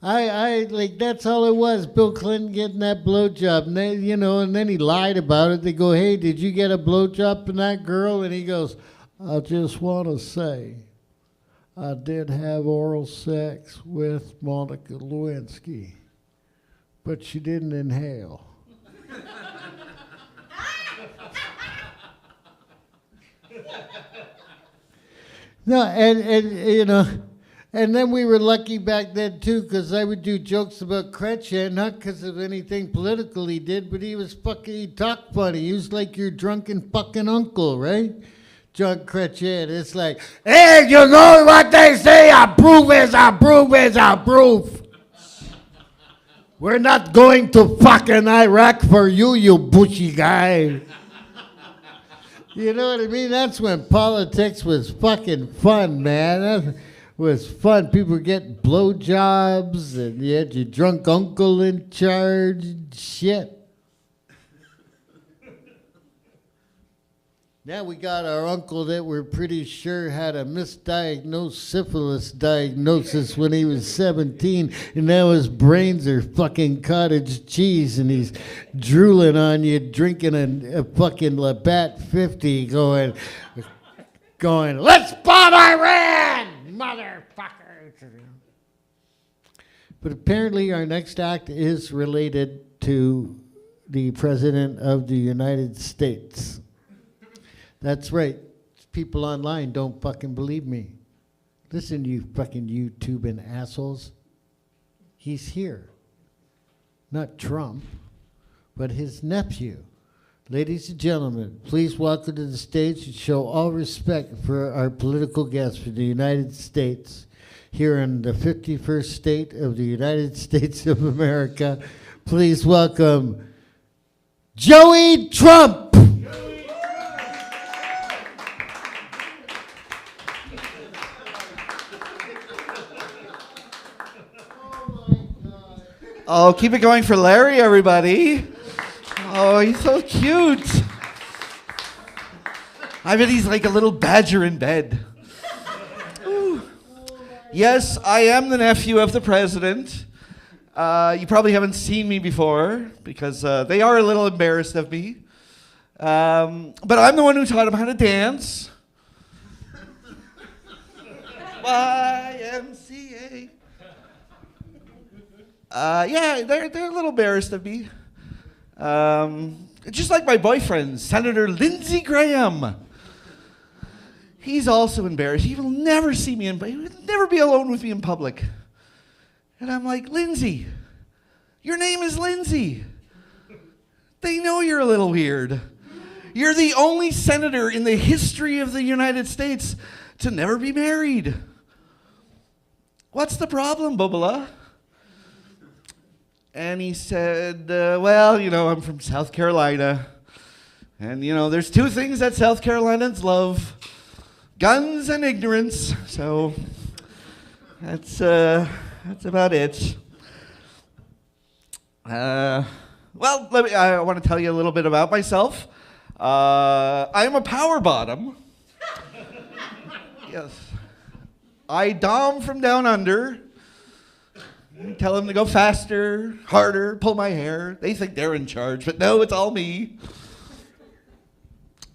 I like, that's all it was, Bill Clinton getting that blowjob. And then, and then he lied about it. They go, hey, did you get a blowjob from that girl? And he goes, I just want to say, I did have oral sex with Monica Lewinsky, but she didn't inhale. No, and then we were lucky back then, too, because I would do jokes about Chrétien, not because of anything political he did, but he talked funny. He was like your drunken fucking uncle, right? John Chrétien. It's like, hey, you know what they say, approve is approve is approve. We're not going to fucking Iraq for you, you bushy guy. You know what I mean? That's when politics was fucking fun, man. That was fun. People were getting blowjobs, and you had your drunk uncle in charge and shit. Now we got our uncle that we're pretty sure had a misdiagnosed syphilis diagnosis when he was 17, and now his brains are fucking cottage cheese, and he's drooling on you, drinking a fucking Labatt 50, going, let's bomb Iran, motherfuckers. But apparently our next act is related to the President of the United States. That's right. People online don't fucking believe me. Listen, you fucking YouTubing assholes. He's here. Not Trump, but his nephew. Ladies and gentlemen, please welcome to the stage and show all respect for our political guest for the United States here in the 51st state of the United States of America. Please welcome Joey Trump. Oh, keep it going for Larry, everybody. Oh, he's so cute. I bet he's like a little badger in bed. Ooh. Yes, I am the nephew of the president. You probably haven't seen me before because they are a little embarrassed of me. But I'm the one who taught them how to dance. YMCA. Yeah, they're a little embarrassed of me. Just like my boyfriend, Senator Lindsey Graham. He's also embarrassed. He will never see me he will never be alone with me in public. And I'm like, Lindsey, your name is Lindsey. They know you're a little weird. You're the only senator in the history of the United States to never be married. What's the problem, Bubala? And he said, well, I'm from South Carolina. And, there's two things that South Carolinians love. Guns and ignorance. So that's about it. I want to tell you a little bit about myself. I am a power bottom. Yes. I dom from down under. Tell them to go faster, harder, pull my hair. They think they're in charge, but no, it's all me.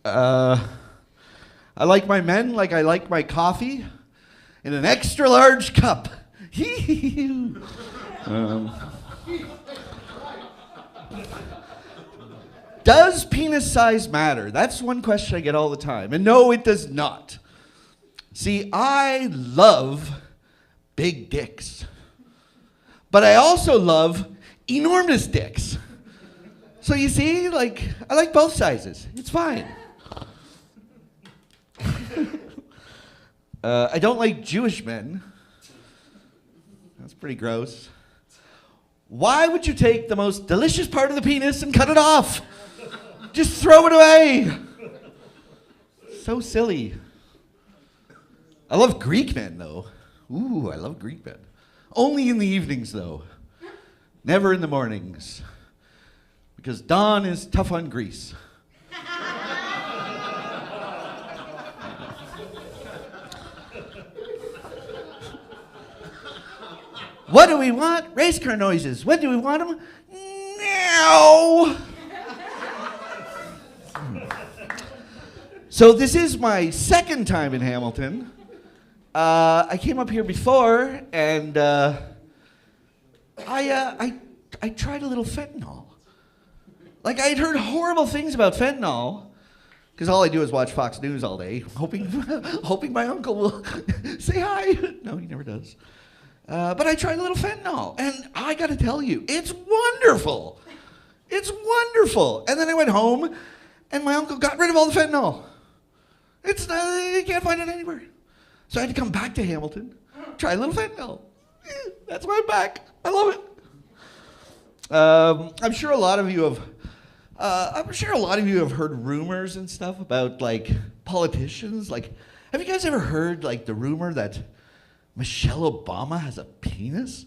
I like my men like I like my coffee in an extra large cup. Does penis size matter? That's one question I get all the time. And no, it does not. See, I love big dicks. But I also love enormous dicks. So you see, I like both sizes. It's fine. I don't like Jewish men. That's pretty gross. Why would you take the most delicious part of the penis and cut it off? Just throw it away. So silly. I love Greek men, though. Ooh, I love Greek men. Only in the evenings, though. Never in the mornings. Because dawn is tough on Greece. What do we want? Race car noises. When do we want them? Now! So this is my second time in Hamilton. I came up here before, and I tried a little fentanyl. I'd heard horrible things about fentanyl, because all I do is watch Fox News all day, hoping my uncle will say hi. No, he never does. But I tried a little fentanyl, and I got to tell you, it's wonderful. It's wonderful. And then I went home, and my uncle got rid of all the fentanyl. You can't find it anywhere. So I had to come back to Hamilton, try a little fentanyl. That's why I'm back. I love it. I'm sure a lot of you have heard rumors and stuff about politicians. Have you guys ever heard the rumor that Michelle Obama has a penis?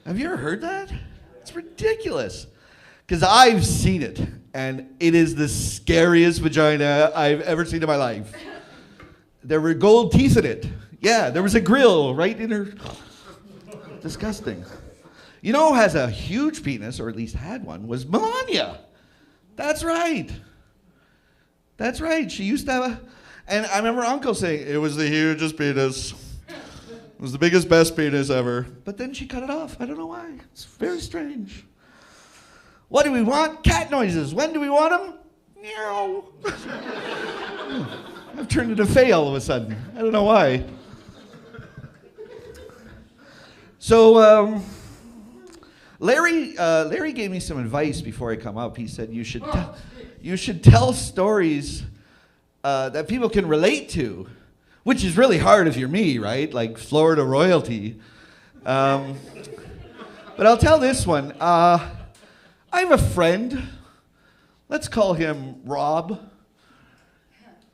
Have you ever heard that? It's ridiculous. Because I've seen it, And it is the scariest vagina I've ever seen in my life. There were gold teeth in it. Yeah, there was a grill right in her. Disgusting. You know who has a huge penis, or at least had one, was Melania. That's right. That's right. She used to have a... And I remember Uncle saying, it was the hugest penis. It was the biggest, best penis ever. But then she cut it off. I don't know why. It's very strange. What do we want? Cat noises. When do we want them? Meow. I've turned into Faye all of a sudden. I don't know why. So, Larry gave me some advice before I come up. He said you should tell stories that people can relate to, which is really hard if you're me, right? Like Florida royalty. But I'll tell this one. I have a friend. Let's call him Rob.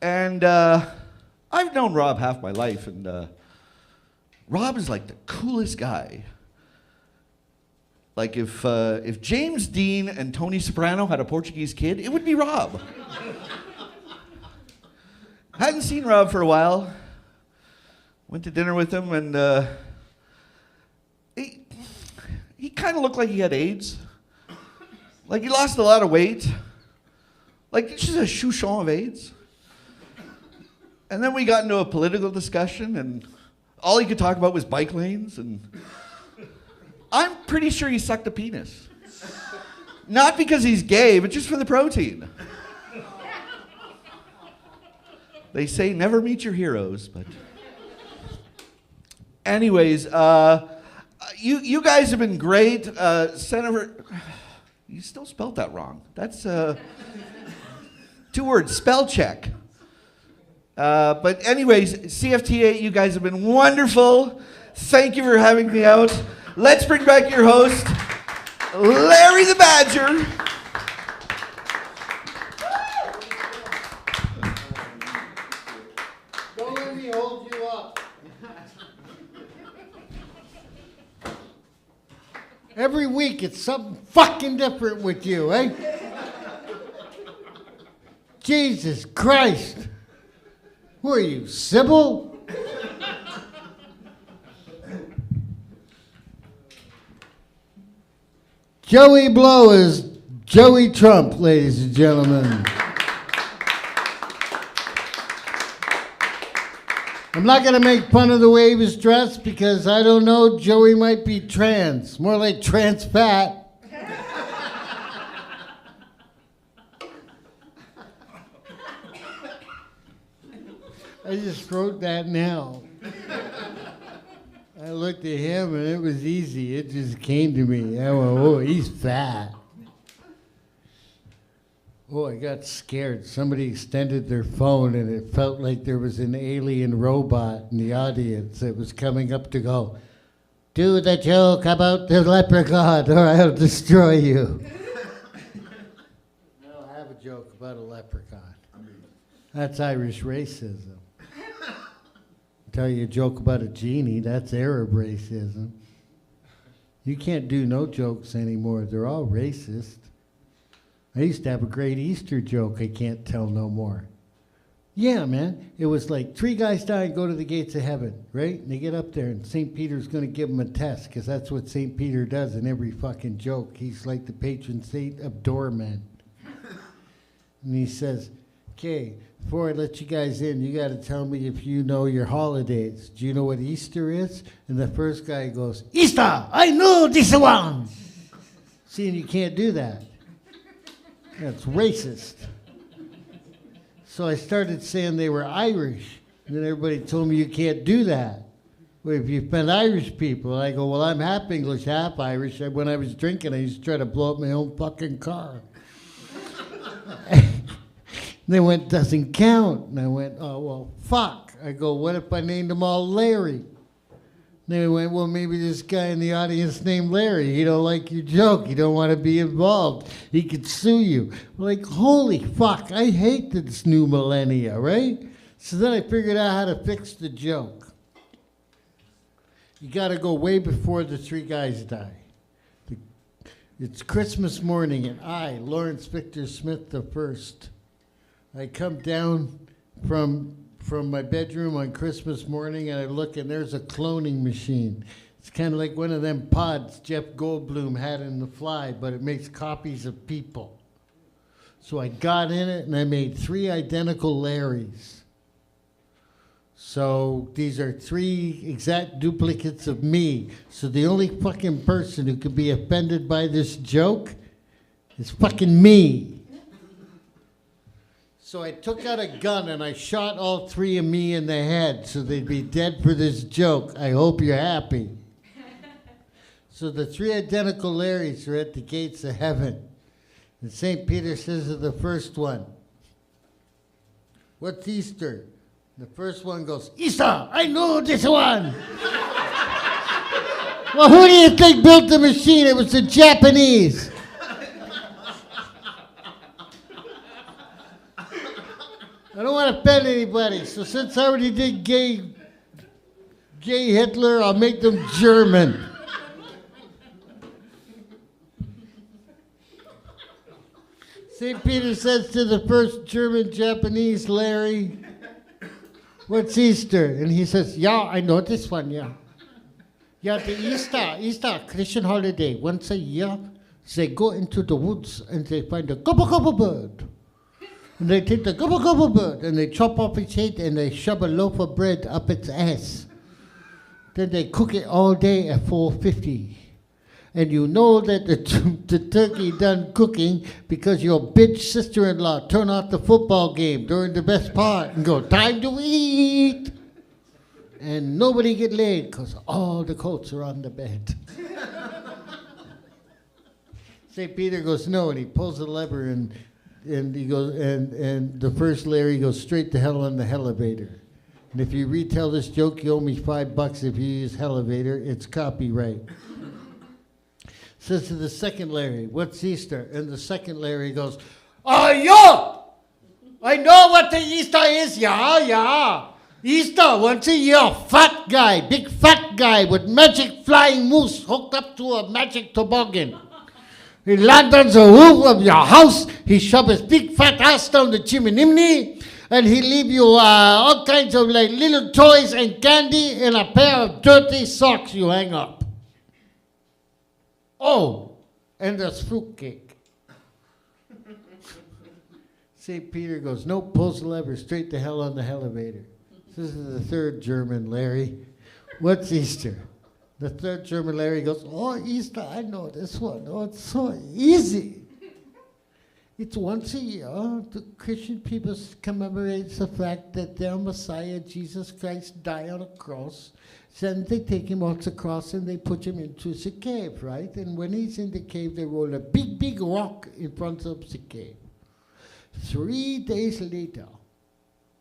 And I've known Rob half my life, and Rob is like the coolest guy. Like if James Dean and Tony Soprano had a Portuguese kid, it would be Rob. Hadn't seen Rob for a while. Went to dinner with him, and he kind of looked like he had AIDS. Like he lost a lot of weight. Like just a chouchon of AIDS. And then we got into a political discussion, and all he could talk about was bike lanes, and I'm pretty sure he sucked a penis. Not because he's gay, but just for the protein. They say never meet your heroes, but... Anyways, you guys have been great. Senator... You still spelled that wrong. That's 2 words, spell check. But anyways, CFTA, you guys have been wonderful. Thank you for having me out. Let's bring back your host, Larry the Badger. Don't let me hold you up. Every week it's something fucking different with you, eh? Jesus Christ. Who are you, Sybil? Joey Blow is Joey Trump, ladies and gentlemen. I'm not going to make fun of the way he was dressed because I don't know, Joey might be trans, more like trans fat. I just wrote that now. I looked at him and it was easy. It just came to me. I went, oh, he's fat. Oh, I got scared. Somebody extended their phone and it felt like there was an alien robot in the audience that was coming up to go, do the joke about the leprechaun or I'll destroy you. I don't have a joke about a leprechaun. That's Irish racism. Tell you a joke about a genie, that's Arab racism. You can't do no jokes anymore. They're all racist. I used to have a great Easter joke I can't tell no more. Yeah, man. It was like 3 guys die and go to the gates of heaven, right? And they get up there and St. Peter's going to give them a test because that's what St. Peter does in every fucking joke. He's like the patron saint of doormen. And he says, okay, before I let you guys in, you got to tell me if you know your holidays. Do you know what Easter is? And the first guy goes, Easter! I know this one! See, and you can't do that. That's racist. So I started saying they were Irish. And then everybody told me you can't do that. Well, if you've been Irish people, I go, well, I'm half English, half Irish. When I was drinking, I used to try to blow up my own fucking car. They went, doesn't count. And I went, oh, well, fuck. I go, what if I named them all Larry? They went, well, maybe this guy in the audience named Larry. He don't like your joke. He don't want to be involved. He could sue you. Like, holy fuck, I hate this new millennia, right? So then I figured out how to fix the joke. You got to go way before the 3 guys die. It's Christmas morning, and I, Lawrence Victor Smith the First, I come down from my bedroom on Christmas morning, and I look, and there's a cloning machine. It's kind of like one of them pods Jeff Goldblum had in The Fly, but it makes copies of people. So I got in it, and I made 3 identical Larrys. So these are 3 exact duplicates of me. So the only fucking person who could be offended by this joke is fucking me. So I took out a gun and I shot all 3 of me in the head so they'd be dead for this joke. I hope you're happy. So the 3 identical Larrys are at the gates of heaven. And St. Peter says to the first one, "What's Easter?" The first one goes, "Easter, I know this one." Well, who do you think built the machine? It was the Japanese. I don't want to offend anybody, so since I already did gay Hitler, I'll make them German. St. Peter says to the first German-Japanese Larry, "What's Easter?" And he says, "Yeah, I know this one, yeah. Yeah, the Easter, Christian holiday. Once a year, they go into the woods and they find a gobble-gobble bird. And they take the gobble-gobble bird and they chop off its head and they shove a loaf of bread up its ass. Then they cook it all day at 450. And you know that the turkey done cooking because your bitch sister-in-law turned off the football game during the best part and go, 'Time to eat!' And nobody get laid because all the coats are on the bed." St. Peter goes, "No," and he pulls the lever and he goes, and the first Larry goes straight to hell on the elevator. And if you retell this joke, you owe me $5 if you use elevator. It's copyright. Says to the second Larry, "What's Easter?" And the second Larry goes, "Oh, yeah! I know what the Easter is, yeah. Easter, once a year, fat guy, big fat guy with magic flying moose hooked up to a magic toboggan. He lands on the roof of your house, he shove his big fat ass down the chimney, and he leave you all kinds of like little toys and candy and a pair of dirty socks you hang up. Oh, and there's fruitcake." St. Peter goes, "Nope," pulls the lever, straight to hell on the elevator. This is the third German Larry. "What's Easter?" The third German Larry goes, "Oh, Easter, I know this one. Oh, it's so easy. It's once a year. The Christian people commemorate the fact that their Messiah, Jesus Christ, died on a cross. Then they take him off the cross and they put him into the cave, right? And when he's in the cave, they roll a big, big rock in front of the cave. 3 days later,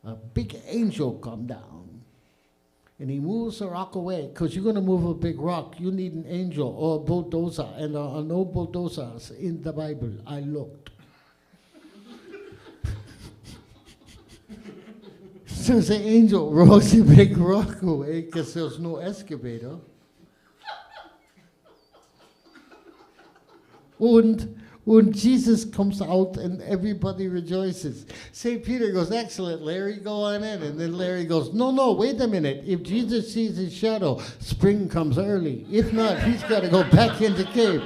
a big angel come down. And he moves the rock away. Because you're going to move a big rock, you need an angel or a bulldozer. And there are no bulldozers in the Bible. I looked. So the angel rolls the big rock away because there's no excavator. And Jesus comes out and everybody rejoices. St. Peter goes, "Excellent, Larry, go on in." And then Larry goes, No, wait a minute. If Jesus sees his shadow, spring comes early. If not, he's got to go back in the cave.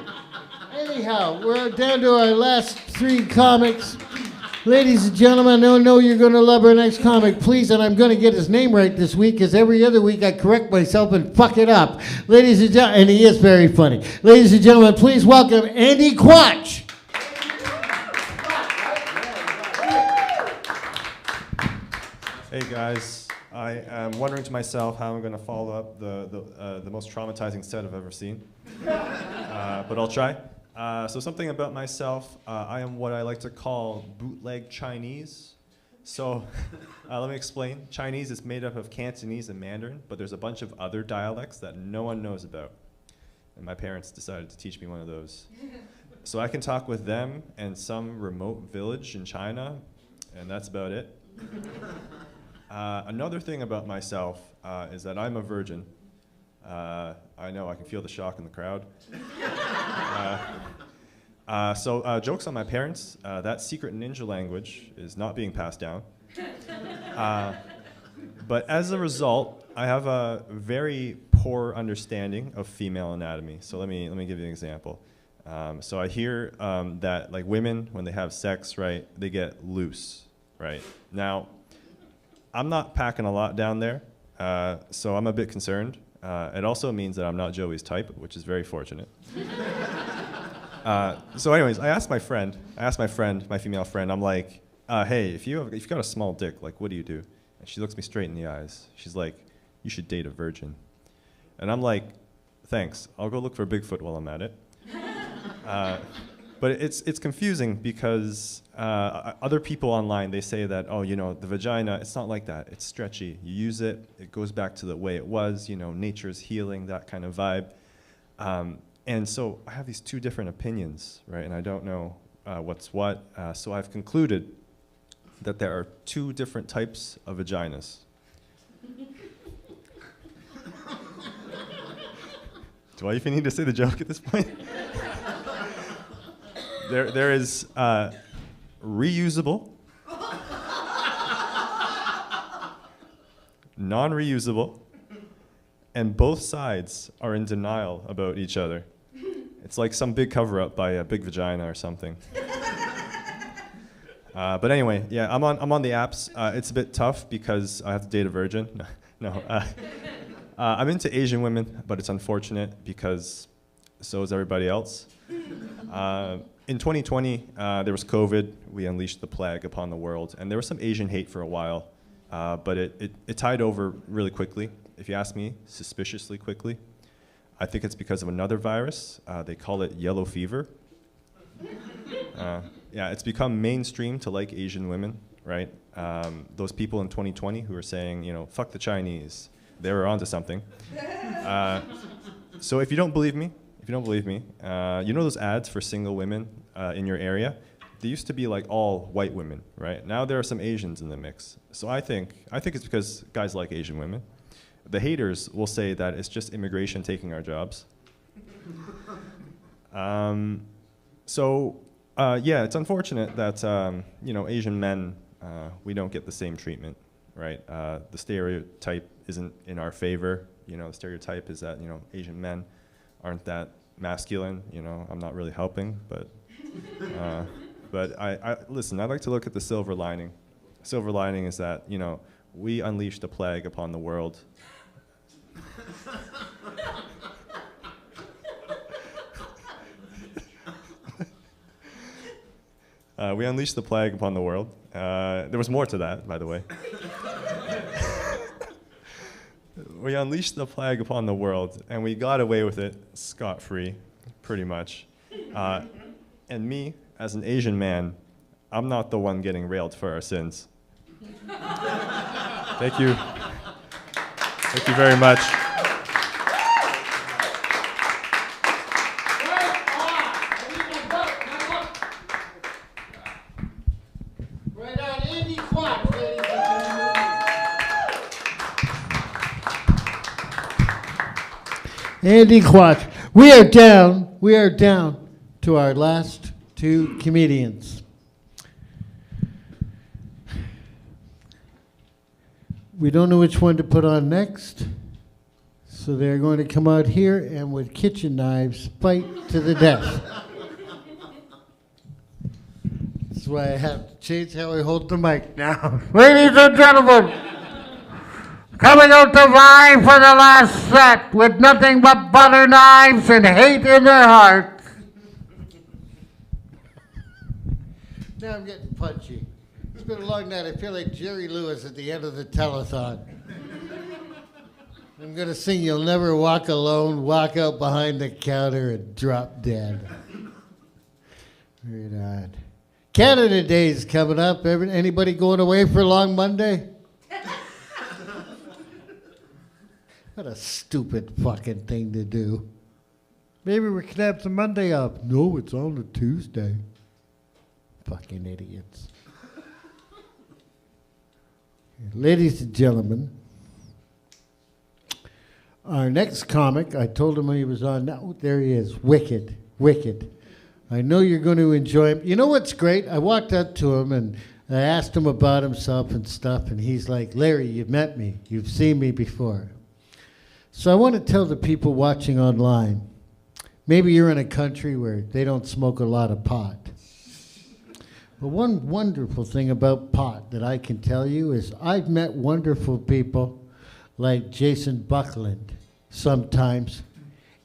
Anyhow, we're down to our last 3 comics. Ladies and gentlemen, I know you're going to love our next comic, please, and I'm going to get his name right this week, because every other week I correct myself and fuck it up. Ladies and gentlemen, and he is very funny. Ladies and gentlemen, please welcome Andy Quatch. Hey guys, I am wondering to myself how I'm going to follow up the most traumatizing set I've ever seen, but I'll try. So something about myself, I am what I like to call bootleg Chinese. So let me explain. Chinese is made up of Cantonese and Mandarin, but there's a bunch of other dialects that no one knows about. And my parents decided to teach me one of those. So I can talk with them and some remote village in China, and that's about it. Another thing about myself is that I'm a virgin. I know, I can feel the shock in the crowd. Jokes on my parents. That secret ninja language is not being passed down. But as a result, I have a very poor understanding of female anatomy. So let me give you an example. So I hear that like women, when they have sex, right, they get loose, right? Now, I'm not packing a lot down there, so I'm a bit concerned. It also means that I'm not Joey's type, which is very fortunate. So anyways, I asked my female friend, I'm like, hey, if you've got a small dick, like, what do you do? And she looks me straight in the eyes. She's like, you should date a virgin. And I'm like, thanks, I'll go look for Bigfoot while I'm at it. But it's confusing because other people online, they say that, oh, you know, the vagina, it's not like that. It's stretchy. You use it, it goes back to the way it was, you know, nature's healing, that kind of vibe. And so I have these two different opinions, right? And I don't know what's what. So I've concluded that there are two different types of vaginas. Do I even need to say the joke at this point? There is reusable, non-reusable, and both sides are in denial about each other. It's like some big cover-up by a big vagina or something. But anyway, yeah, I'm on the apps. It's a bit tough because I have to date a virgin. No. I'm into Asian women, but it's unfortunate because so is everybody else. In 2020, there was COVID. We unleashed the plague upon the world, and there was some Asian hate for a while, but it tied over really quickly. If you ask me, suspiciously quickly. I think it's because of another virus. They call it yellow fever. Yeah, it's become mainstream to like Asian women, right? Those people in 2020 who are saying, you know, fuck the Chinese, they were onto something. So if you don't believe me, you know those ads for single women in your area? They used to be like all white women, right? Now there are some Asians in the mix. So I think it's because guys like Asian women. The haters will say that it's just immigration taking our jobs. Yeah, it's unfortunate that you know, Asian men, we don't get the same treatment, right? The stereotype isn't in our favor. You know, the stereotype is that, you know, Asian men aren't that masculine. You know, I'm not really helping, but I listen. I like to look at the silver lining. Silver lining is that, you know, we unleashed a plague upon the world. We unleashed the plague upon the world. There was more to that, by the way. We unleashed the plague upon the world, and we got away with it scot-free, pretty much. And me, as an Asian man, I'm not the one getting railed for our sins. Thank you. Thank you very much. Andy Quatch. We are down to our last two comedians. We don't know which one to put on next, so they're going to come out here and with kitchen knives fight to the death. That's why I have to change how I hold the mic now. Ladies and gentlemen, coming out to vie for the last set with nothing but butter knives and hate in their hearts. Now I'm getting punchy. It's been a long night. I feel like Jerry Lewis at the end of the telethon. I'm going to sing You'll Never Walk Alone, walk out behind the counter and drop dead. Right on. Canada Day's coming up. Anybody going away for a long Monday? What a stupid fucking thing to do. Maybe we can have the Monday off. No, it's on a Tuesday. Fucking idiots. Ladies and gentlemen, our next comic, I told him when he was on, now there he is, Wicked. I know you're going to enjoy him. You know what's great? I walked up to him and I asked him about himself and stuff, and he's like, Larry, you've met me. You've seen me before. So I want to tell the people watching online, maybe you're in a country where they don't smoke a lot of pot. But one wonderful thing about pot that I can tell you is I've met wonderful people like Jason Buckland sometimes,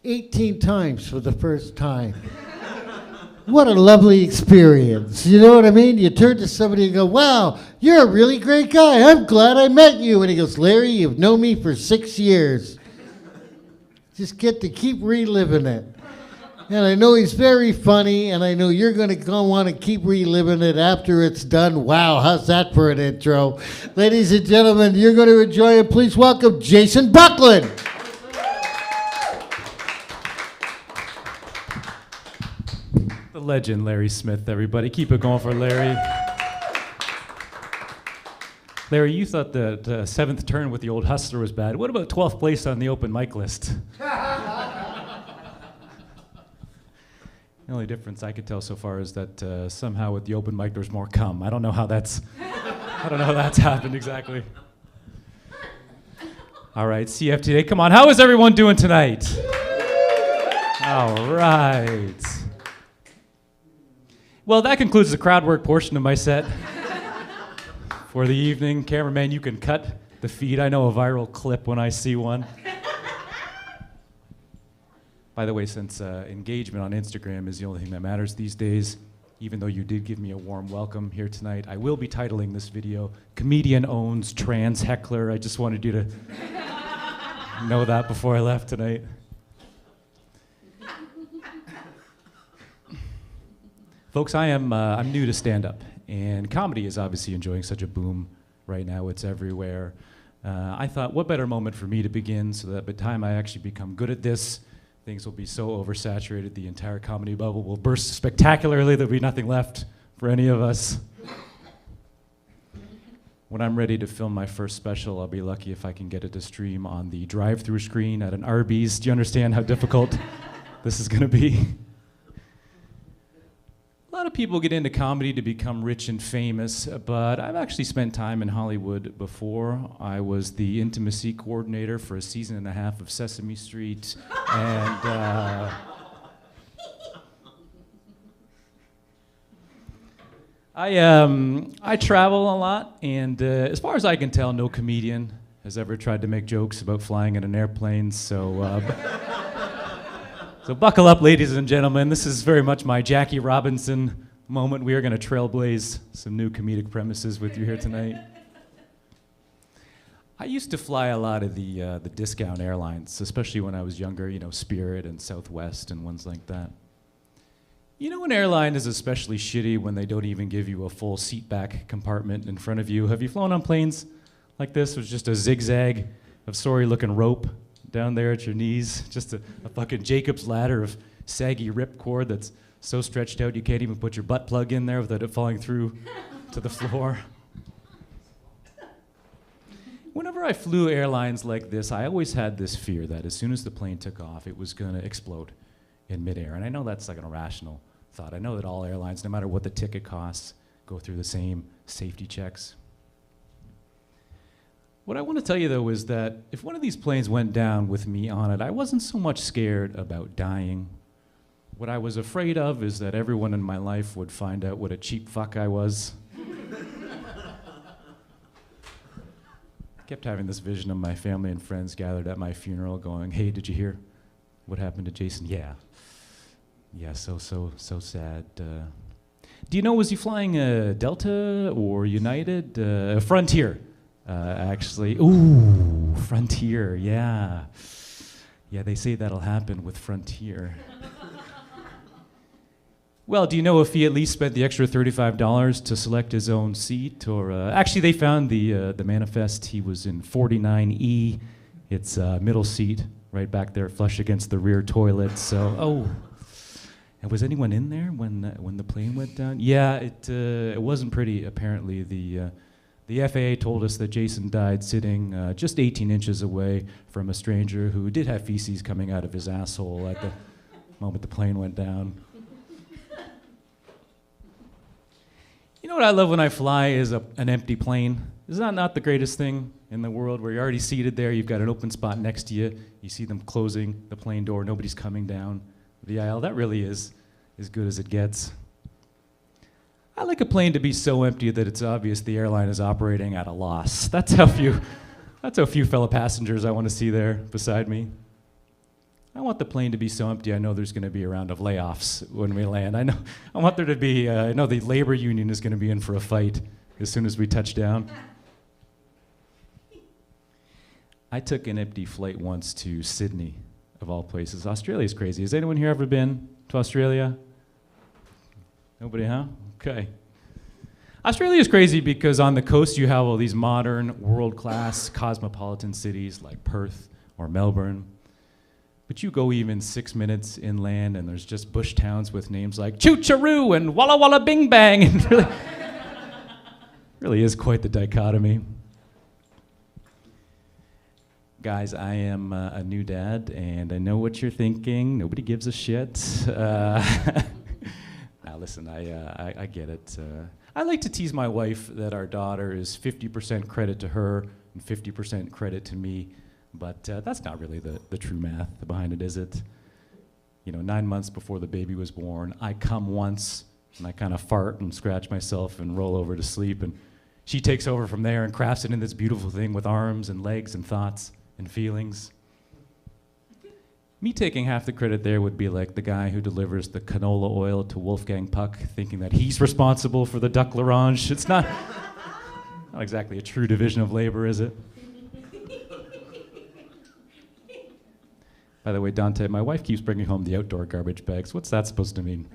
18 times for the first time. What a lovely experience. You know what I mean? You turn to somebody and go, wow, you're a really great guy. I'm glad I met you. And he goes, Larry, you've known me for 6 years. Just get to keep reliving it. And I know he's very funny, and I know you're going to want to keep reliving it after it's done. Wow, how's that for an intro? Ladies and gentlemen, you're going to enjoy it. Please welcome Jason Buckland. The legend, Larry Smith, everybody. Keep it going for Larry. Larry, you thought that seventh turn with the old Hustler was bad. What about 12th place on the open mic list? The only difference I could tell so far is that somehow with the open mic there's more cum. I don't know how that's happened exactly. All right, CFTA, come on. How is everyone doing tonight? All right. Well, that concludes the crowd work portion of my set for the evening. Cameraman, you can cut the feed. I know a viral clip when I see one. By the way, since engagement on Instagram is the only thing that matters these days, even though you did give me a warm welcome here tonight, I will be titling this video, Comedian Owns Trans Heckler. I just wanted you to know that before I left tonight. Folks, I'm new to stand-up, and comedy is obviously enjoying such a boom right now. It's everywhere. I thought, what better moment for me to begin so that by the time I actually become good at this, things will be so oversaturated, the entire comedy bubble will burst spectacularly, there'll be nothing left for any of us. When I'm ready to film my first special, I'll be lucky if I can get it to stream on the drive-through screen at an Arby's. Do you understand how difficult this is gonna be? A lot of people get into comedy to become rich and famous, but I've actually spent time in Hollywood before. I was the intimacy coordinator for a season and a half of Sesame Street, and I travel a lot, and as far as I can tell, no comedian has ever tried to make jokes about flying in an airplane, so buckle up, ladies and gentlemen. This is very much my Jackie Robinson moment. We are going to trailblaze some new comedic premises with you here tonight. I used to fly a lot of the discount airlines, especially when I was younger, you know, Spirit and Southwest and ones like that. You know, an airline is especially shitty when they don't even give you a full seat back compartment in front of you. Have you flown on planes like this with just a zigzag of sorry-looking rope down there at your knees, just a fucking Jacob's ladder of saggy ripcord that's so stretched out you can't even put your butt plug in there without it falling through to the floor? Whenever I flew airlines like this, I always had this fear that as soon as the plane took off, it was gonna explode in midair. And I know that's like an irrational thought. I know that all airlines, no matter what the ticket costs, go through the same safety checks. What I want to tell you, though, is that if one of these planes went down with me on it, I wasn't so much scared about dying. What I was afraid of is that everyone in my life would find out what a cheap fuck I was. I kept having this vision of my family and friends gathered at my funeral going, hey, did you hear what happened to Jason? Yeah, so sad. Do you know, was he flying Delta or United? Frontier. Actually, ooh, Frontier, yeah. Yeah, they say that'll happen with Frontier. Well, do you know if he at least spent the extra $35 to select his own seat? Or actually, they found the manifest. He was in 49E. It's middle seat, right back there, flush against the rear toilet. So, oh. And was anyone in there when the plane went down? Yeah, it wasn't pretty, apparently. The FAA told us that Jason died sitting just 18 inches away from a stranger who did have feces coming out of his asshole at the moment the plane went down. know what I love when I fly is an empty plane. Is that not the greatest thing in the world, where you're already seated there, you've got an open spot next to you, you see them closing the plane door, nobody's coming down the aisle. That really is as good as it gets. I like a plane to be so empty that it's obvious the airline is operating at a loss. That's how few fellow passengers I want to see there beside me. I want the plane to be so empty I know there's going to be a round of layoffs when we land. I want there to be, I know the labor union is going to be in for a fight as soon as we touch down. I took an empty flight once to Sydney, of all places. Australia's crazy. Has anyone here ever been to Australia? Nobody, huh? Okay. Australia is crazy because on the coast you have all these modern, world-class, cosmopolitan cities like Perth or Melbourne. But you go even 6 minutes inland and there's just bush towns with names like Choo-Choo-Roo and Walla Walla Bing Bang. And really is quite the dichotomy. Guys, I am a new dad and I know what you're thinking. Nobody gives a shit. Now listen, I get it. I like to tease my wife that our daughter is 50% credit to her and 50% credit to me, but that's not really the true math behind it, is it? You know, 9 months before the baby was born, I come once and I kind of fart and scratch myself and roll over to sleep, and she takes over from there and crafts it into this beautiful thing with arms and legs and thoughts and feelings. Me taking half the credit there would be like the guy who delivers the canola oil to Wolfgang Puck, thinking that he's responsible for the duck l'orange. It's not exactly a true division of labor, is it? By the way, Dante, my wife keeps bringing home the outdoor garbage bags. What's that supposed to mean?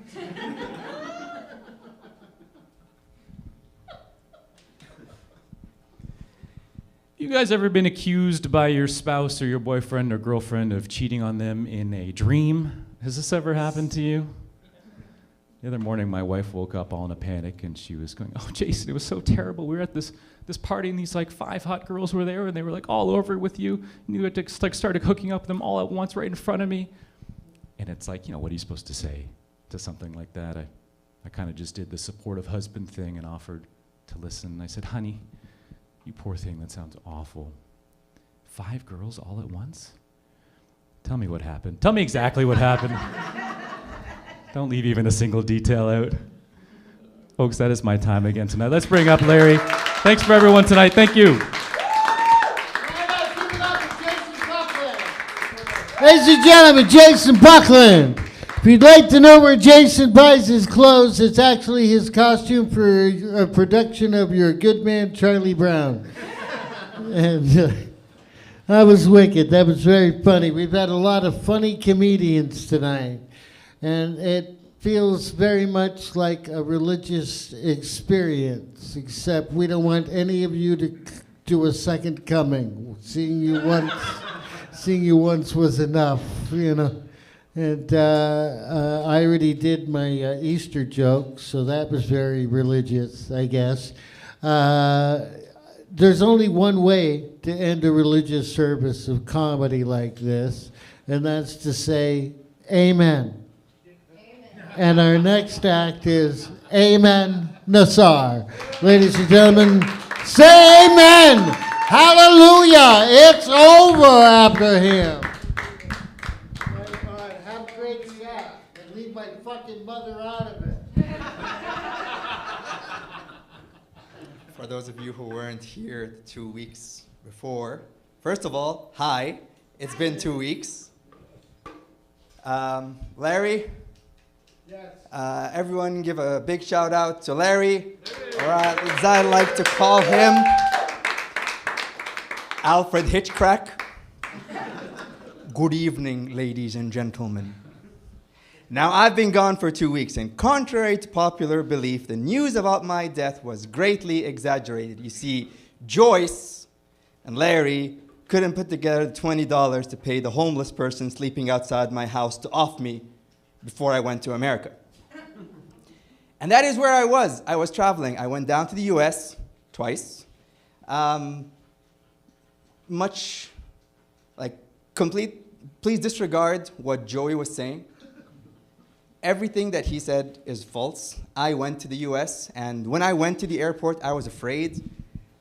You guys ever been accused by your spouse or your boyfriend or girlfriend of cheating on them in a dream? Has this ever happened to you? The other morning, my wife woke up all in a panic, and she was going, "Oh, Jason, it was so terrible. We were at this party, and these like 5 hot girls were there, and they were like all over it with you, and you had to like started hooking up with them all at once right in front of me." And it's like, you know, what are you supposed to say to something like that? I kind of just did the supportive husband thing and offered to listen. And I said, "Honey, you poor thing, that sounds awful. 5 girls all at once? Tell me what happened. Tell me exactly what happened. Don't leave even a single detail out." Folks, that is my time again tonight. Let's bring up Larry. Thanks for everyone tonight. Thank you. Ladies and gentlemen, Jason Buckland. If you'd like to know where Jason buys his clothes, it's actually his costume for a production of Your Good Man, Charlie Brown. And that was wicked. That was very funny. We've had a lot of funny comedians tonight. And it feels very much like a religious experience, except we don't want any of you to do a second coming. Seeing you once was enough, you know. And I already did my Easter joke, so that was very religious, I guess. There's only one way to end a religious service of comedy like this, and that's to say, amen. And our next act is Amen Nassar. Ladies and gentlemen, say amen. Hallelujah. It's over after him. How great is that? And leave my fucking mother out of it. For those of you who weren't here 2 weeks before, first of all, hi. It's been 2 weeks. Larry? Yes. Everyone give a big shout out to Larry, or as I like to call him, Alfred Hitchcrack. Good evening, ladies and gentlemen. Now, I've been gone for 2 weeks, and contrary to popular belief, the news about my death was greatly exaggerated. You see, Joyce and Larry couldn't put together the $20 to pay the homeless person sleeping outside my house to off me before I went to America. And that is where I was. I was traveling. I went down to the US twice. Please disregard what Joey was saying. everything that he said is false. I went to the US, and when I went to the airport, I was afraid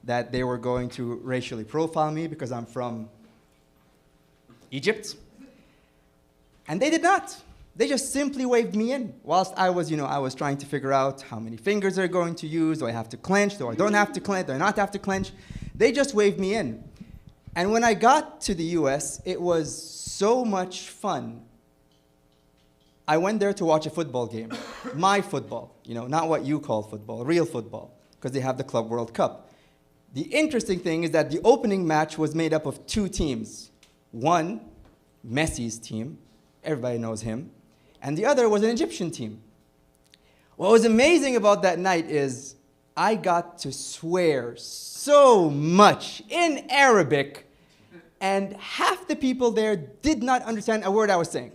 that they were going to racially profile me because I'm from Egypt. And they did not. They just simply waved me in whilst I was trying to figure out how many fingers they're going to use. Do I have to clench? Do I don't have to clench? Do I not have to clench? They just waved me in. And when I got to the US, it was so much fun. I went there to watch a football game. My football, not what you call football, real football, because they have the Club World Cup. The interesting thing is that the opening match was made up of two teams. One, Messi's team, everybody knows him, and the other was an Egyptian team. What was amazing about that night is I got to swear so much in Arabic, and half the people there did not understand a word I was saying,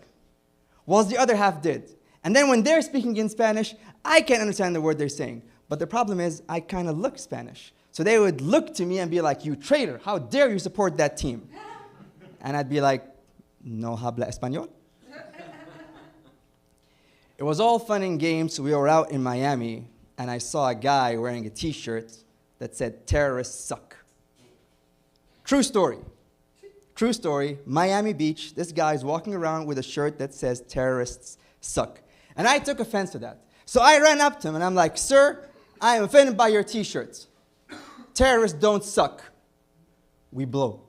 whilst the other half did. And then when they're speaking in Spanish, I can't understand the word they're saying. But the problem is I kind of look Spanish. So they would look to me and be like, "You traitor, how dare you support that team?" And I'd be like, "No habla español." It was all fun and games. We were out in Miami, and I saw a guy wearing a t-shirt that said, "Terrorists suck." True story. True story. Miami Beach, this guy's walking around with a shirt that says, "Terrorists suck." And I took offense to that. So I ran up to him, and I'm like, "Sir, I am offended by your t-shirts. Terrorists don't suck. We blow."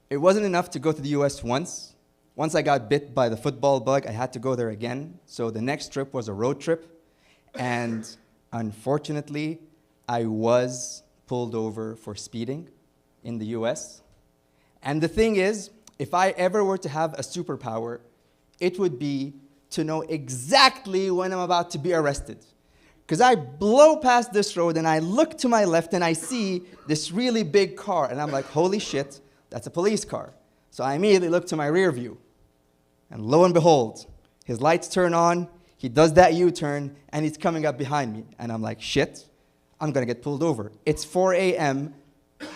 It wasn't enough to go to the US once. Once I got bit by the football bug, I had to go there again. So the next trip was a road trip. And unfortunately, I was pulled over for speeding in the US. And the thing is, if I ever were to have a superpower, it would be to know exactly when I'm about to be arrested. Because I blow past this road and I look to my left and I see this really big car. And I'm like, holy shit, that's a police car. So I immediately look to my rear view. And lo and behold, his lights turn on, he does that U-turn, and he's coming up behind me. And I'm like, shit, I'm going to get pulled over. It's 4 a.m.,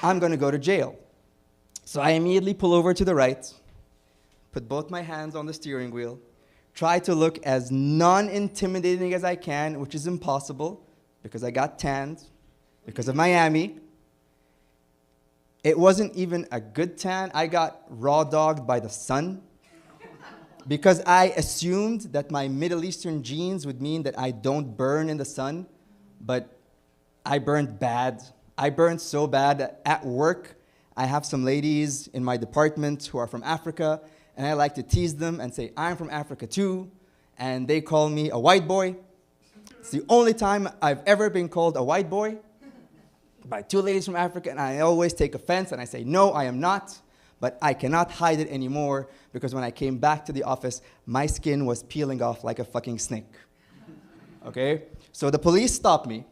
I'm going to go to jail. So I immediately pull over to the right, put both my hands on the steering wheel, try to look as non-intimidating as I can, which is impossible because I got tanned because of Miami. It wasn't even a good tan. I got raw dogged by the sun because I assumed that my Middle Eastern genes would mean that I don't burn in the sun, but I burned bad. I burned so bad that at work, I have some ladies in my department who are from Africa, and I like to tease them and say, I'm from Africa too, and they call me a white boy. It's the only time I've ever been called a white boy by two ladies from Africa, and I always take offense, and I say, no, I am not, but I cannot hide it anymore, because when I came back to the office, my skin was peeling off like a fucking snake. Okay? So the police stopped me,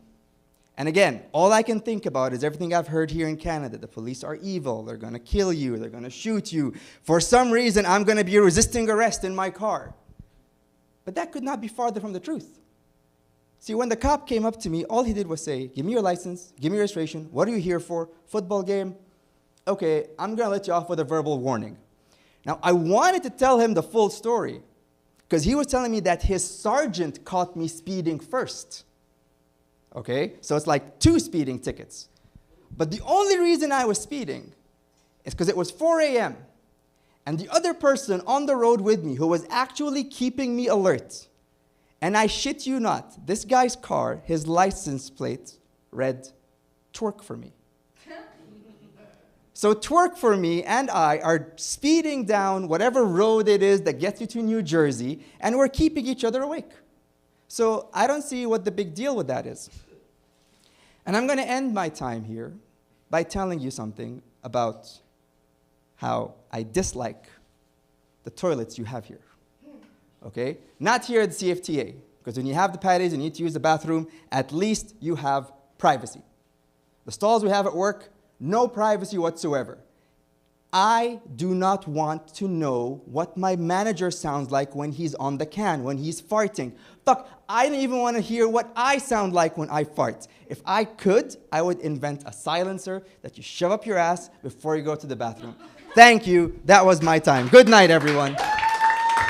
and again, all I can think about is everything I've heard here in Canada. The police are evil, they're gonna kill you, they're gonna shoot you. For some reason, I'm gonna be resisting arrest in my car. But that could not be farther from the truth. See, when the cop came up to me, all he did was say, give me your license, give me your registration, what are you here for? Football game? Okay, I'm gonna let you off with a verbal warning. Now, I wanted to tell him the full story, because he was telling me that his sergeant caught me speeding first. Okay, so it's like 2 speeding tickets. But the only reason I was speeding is because it was 4 a.m. And the other person on the road with me who was actually keeping me alert, and I shit you not, this guy's car, his license plate read, twerk for me. So twerk for me and I are speeding down whatever road it is that gets you to New Jersey, and we're keeping each other awake. So I don't see what the big deal with that is. And I'm going to end my time here by telling you something about how I dislike the toilets you have here. Okay? Not here at the CFTA, because when you have the patties and you need to use the bathroom, at least you have privacy. The stalls we have at work, no privacy whatsoever. I do not want to know what my manager sounds like when he's on the can, when he's farting. Fuck, I don't even want to hear what I sound like when I fart. If I could, I would invent a silencer that you shove up your ass before you go to the bathroom. Thank you. That was my time. Good night, everyone.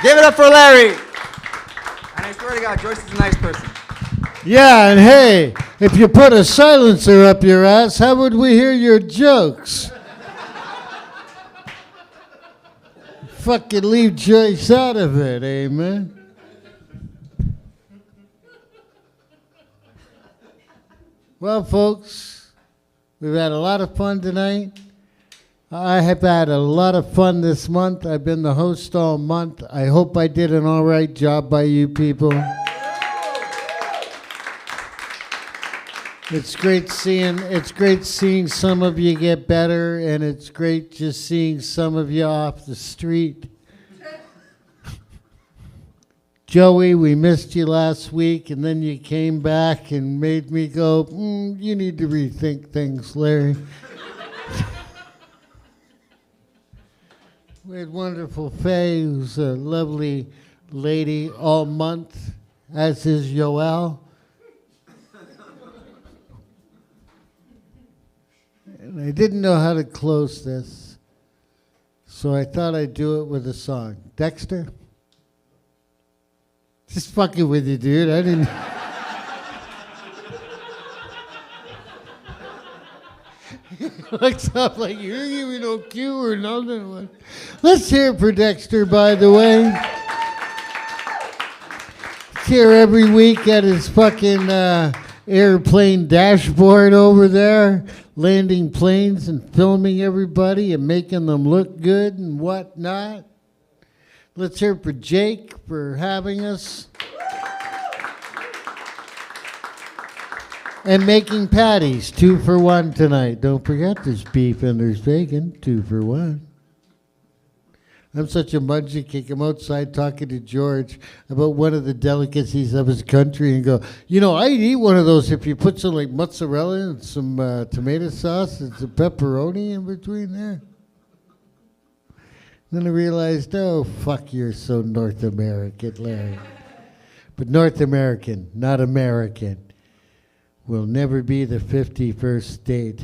Give it up for Larry. And I swear to God, Joyce is a nice person. Yeah, and hey, if you put a silencer up your ass, how would we hear your jokes? Fucking leave Joyce out of it, amen? Well, folks, we've had a lot of fun tonight. I have had a lot of fun this month. I've been the host all month. I hope I did an all right job by you people. It's great seeing some of you get better, and it's great just seeing some of you off the street. Joey, we missed you last week, and then you came back and made me go, you need to rethink things, Larry. We had wonderful Faye, who's a lovely lady all month, as is Yoel. And I didn't know how to close this, so I thought I'd do it with a song. Dexter? Just fucking with you, dude. I didn't... Looks up like you're giving no cue or nothing. Let's hear it for Dexter, by the way. He's here every week at his fucking airplane dashboard over there, landing planes and filming everybody and making them look good and whatnot. Let's hear it for Jake for having us. And making patties, 2 for 1 tonight. Don't forget there's beef and there's bacon, 2 for 1. I'm such a mudgy kick. I'm outside talking to George about one of the delicacies of his country and go, I'd eat one of those if you put some like mozzarella and some tomato sauce and some pepperoni in between there. Then I realized, oh, fuck, you're so North American, Larry. But North American, not American. Will never be the 51st state.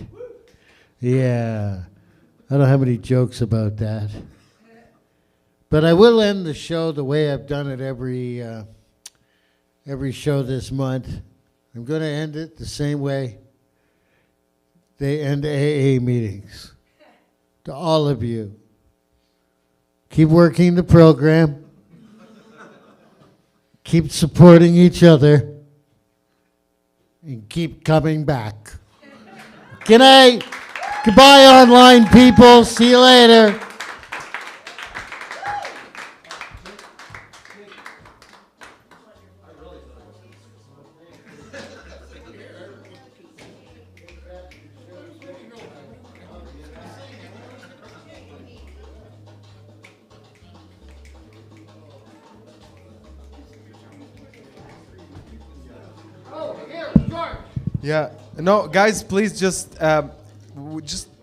Yeah, I don't have any jokes about that. But I will end the show the way I've done it every show this month. I'm going to end it the same way they end AA meetings. To all of you, keep working the program. Keep supporting each other. And keep coming back. Good night. Goodbye, online people. See you later. Yeah. No, guys, please just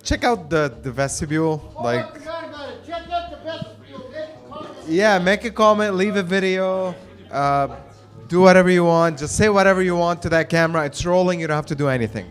check out the vestibule. Check out the vestibule. Yeah, make a comment, leave a video, do whatever you want. Just say whatever you want to that camera. It's rolling. You don't have to do anything.